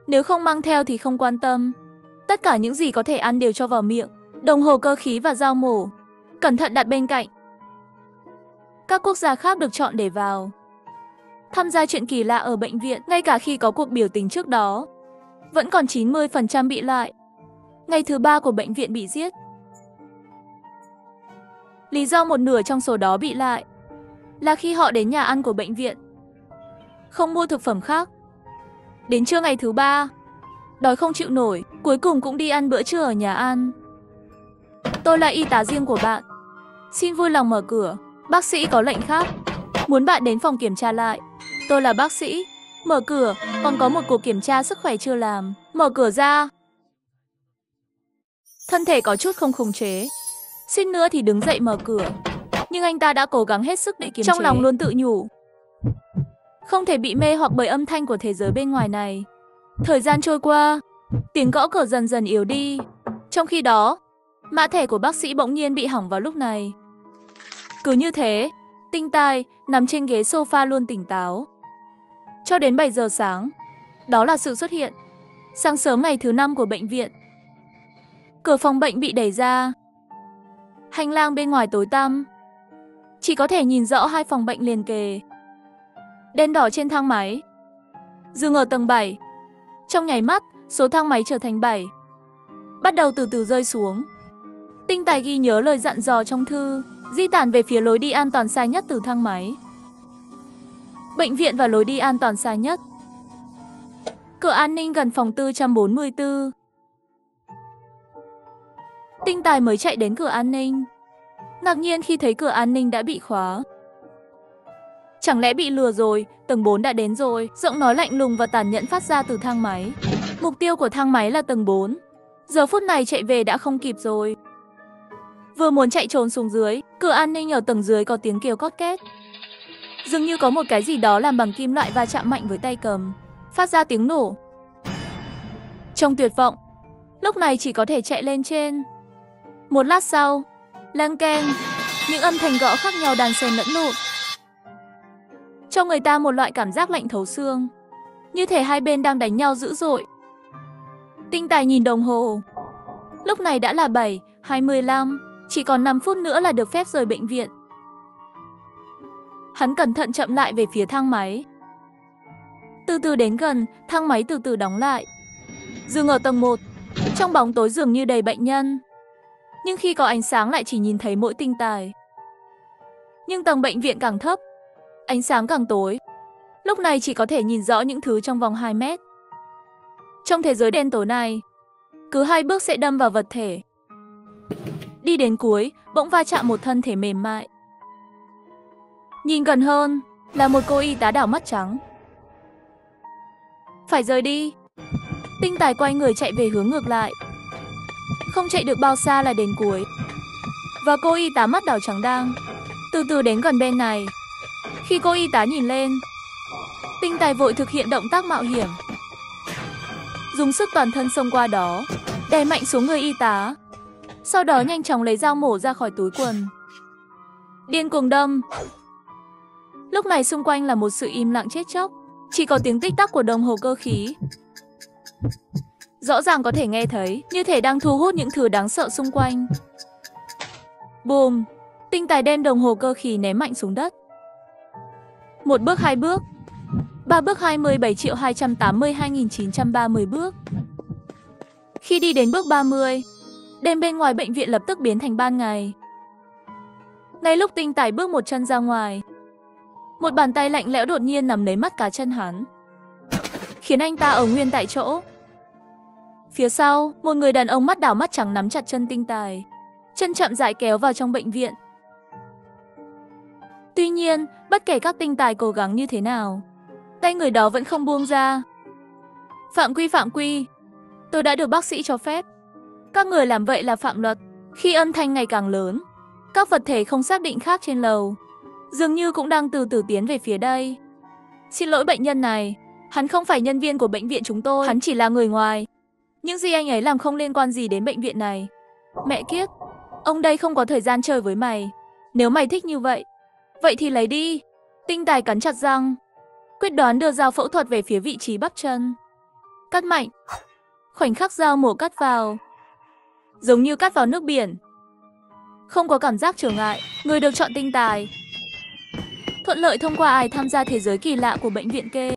Nếu không mang theo thì không quan tâm. Tất cả những gì có thể ăn đều cho vào miệng. Đồng hồ cơ khí và dao mổ cẩn thận đặt bên cạnh. Các quốc gia khác được chọn để vào tham gia chuyện kỳ lạ ở bệnh viện. Ngay cả khi có cuộc biểu tình trước đó, vẫn còn 90% bị loại. Ngày thứ 3 của bệnh viện bị giết. Lý do một nửa trong số đó bị lại là khi họ đến nhà ăn của bệnh viện, không mua thực phẩm khác. Đến trưa ngày thứ 3, đói không chịu nổi, cuối cùng cũng đi ăn bữa trưa ở nhà ăn. Tôi là y tá riêng của bạn, xin vui lòng mở cửa. Bác sĩ có lệnh khác, muốn bạn đến phòng kiểm tra lại. Tôi là bác sĩ, mở cửa, còn có một cuộc kiểm tra sức khỏe chưa làm. Mở cửa ra. Thân thể có chút không khống chế, suýt nữa thì đứng dậy mở cửa. Nhưng anh ta đã cố gắng hết sức để kiềm chế. Trong lòng luôn tự nhủ, không thể bị mê hoặc bởi âm thanh của thế giới bên ngoài này. Thời gian trôi qua, tiếng gõ cửa dần dần yếu đi. Trong khi đó, mã thẻ của bác sĩ bỗng nhiên bị hỏng vào lúc này. Cứ như thế, Tinh Tài nằm trên ghế sofa luôn tỉnh táo cho đến 7 giờ sáng. Đó là sự xuất hiện sáng sớm ngày thứ 5 của bệnh viện. Cửa phòng bệnh bị đẩy ra. Hành lang bên ngoài tối tăm, chỉ có thể nhìn rõ hai phòng bệnh liền kề. Đèn đỏ trên thang máy, dừng ở tầng 7. Trong nháy mắt, số thang máy trở thành 7, bắt đầu từ từ rơi xuống. Tinh Tài ghi nhớ lời dặn dò trong thư, di tản về phía lối đi an toàn xa nhất từ thang máy. Bệnh viện và lối đi an toàn xa nhất. Cửa an ninh gần phòng 444. Tinh Tài mới chạy đến cửa an ninh, ngạc nhiên khi thấy cửa an ninh đã bị khóa. Chẳng lẽ bị lừa rồi, tầng 4 đã đến rồi. Giọng nói lạnh lùng và tàn nhẫn phát ra từ thang máy. Mục tiêu của thang máy là tầng 4. Giờ phút này chạy về đã không kịp rồi. Vừa muốn chạy trốn xuống dưới, cửa an ninh ở tầng dưới có tiếng kêu cót két. Dường như có một cái gì đó làm bằng kim loại va chạm mạnh với tay cầm, phát ra tiếng nổ. Trong tuyệt vọng, lúc này chỉ có thể chạy lên trên. Một lát sau, leng keng, những âm thanh gõ khác nhau đan xen lẫn lộn, cho người ta một loại cảm giác lạnh thấu xương, như thể hai bên đang đánh nhau dữ dội. Tinh Tài nhìn đồng hồ. Lúc này đã là 7:25, chỉ còn 5 phút nữa là được phép rời bệnh viện. Hắn cẩn thận chậm lại về phía thang máy. Từ từ đến gần, thang máy từ từ đóng lại. Dừng ở tầng 1, trong bóng tối dường như đầy bệnh nhân. Nhưng khi có ánh sáng lại chỉ nhìn thấy mỗi Tinh Tài. Nhưng tầng bệnh viện càng thấp, ánh sáng càng tối. Lúc này chỉ có thể nhìn rõ những thứ trong vòng 2 mét. Trong thế giới đen tối này, cứ 2 bước sẽ đâm vào vật thể. Đi đến cuối, bỗng va chạm một thân thể mềm mại. Nhìn gần hơn, là một cô y tá đảo mắt trắng. Phải rời đi. Tinh Tài quay người chạy về hướng ngược lại. Không chạy được bao xa là đến cuối. Và cô y tá mắt đỏ trắng đang từ từ đến gần bên này. Khi cô y tá nhìn lên, Tinh Tài vội thực hiện động tác mạo hiểm. Dùng sức toàn thân xông qua đó, đè mạnh xuống người y tá. Sau đó nhanh chóng lấy dao mổ ra khỏi túi quần. Điên cuồng đâm. Lúc này xung quanh là một sự im lặng chết chóc. Chỉ có tiếng tích tắc của đồng hồ cơ khí. Rõ ràng có thể nghe thấy, như thể đang thu hút những thứ đáng sợ xung quanh. Bùm! Tinh Tài đem đồng hồ cơ khí ném mạnh xuống đất. 1 bước 2 bước 3 bước 27.282.930 bước. Khi đi đến bước 30, đêm bên ngoài bệnh viện lập tức biến thành ban ngày. Ngay lúc Tinh Tài bước một chân ra ngoài, một bàn tay lạnh lẽo đột nhiên nắm lấy mắt cá chân hắn, khiến anh ta ở nguyên tại chỗ. Phía sau, một người đàn ông mắt đảo mắt trắng nắm chặt chân Tinh Tài, chân chậm rãi kéo vào trong bệnh viện. Tuy nhiên, bất kể các Tinh Tài cố gắng như thế nào, tay người đó vẫn không buông ra. Phạm quy, tôi đã được bác sĩ cho phép. Các người làm vậy là phạm luật. Khi âm thanh ngày càng lớn, các vật thể không xác định khác trên lầu dường như cũng đang từ từ tiến về phía đây. Xin lỗi bệnh nhân này, hắn không phải nhân viên của bệnh viện chúng tôi, hắn chỉ là người ngoài. Những gì anh ấy làm không liên quan gì đến bệnh viện này. Mẹ kiếp, ông đây không có thời gian chơi với mày. Nếu mày thích như vậy, vậy thì lấy đi. Tinh Tài cắn chặt răng, quyết đoán đưa dao phẫu thuật về phía vị trí bắp chân. Cắt mạnh. Khoảnh khắc dao mổ cắt vào, giống như cắt vào nước biển. Không có cảm giác trở ngại, người được chọn Tinh Tài thuận lợi thông qua ai tham gia thế giới kỳ lạ của bệnh viện kê.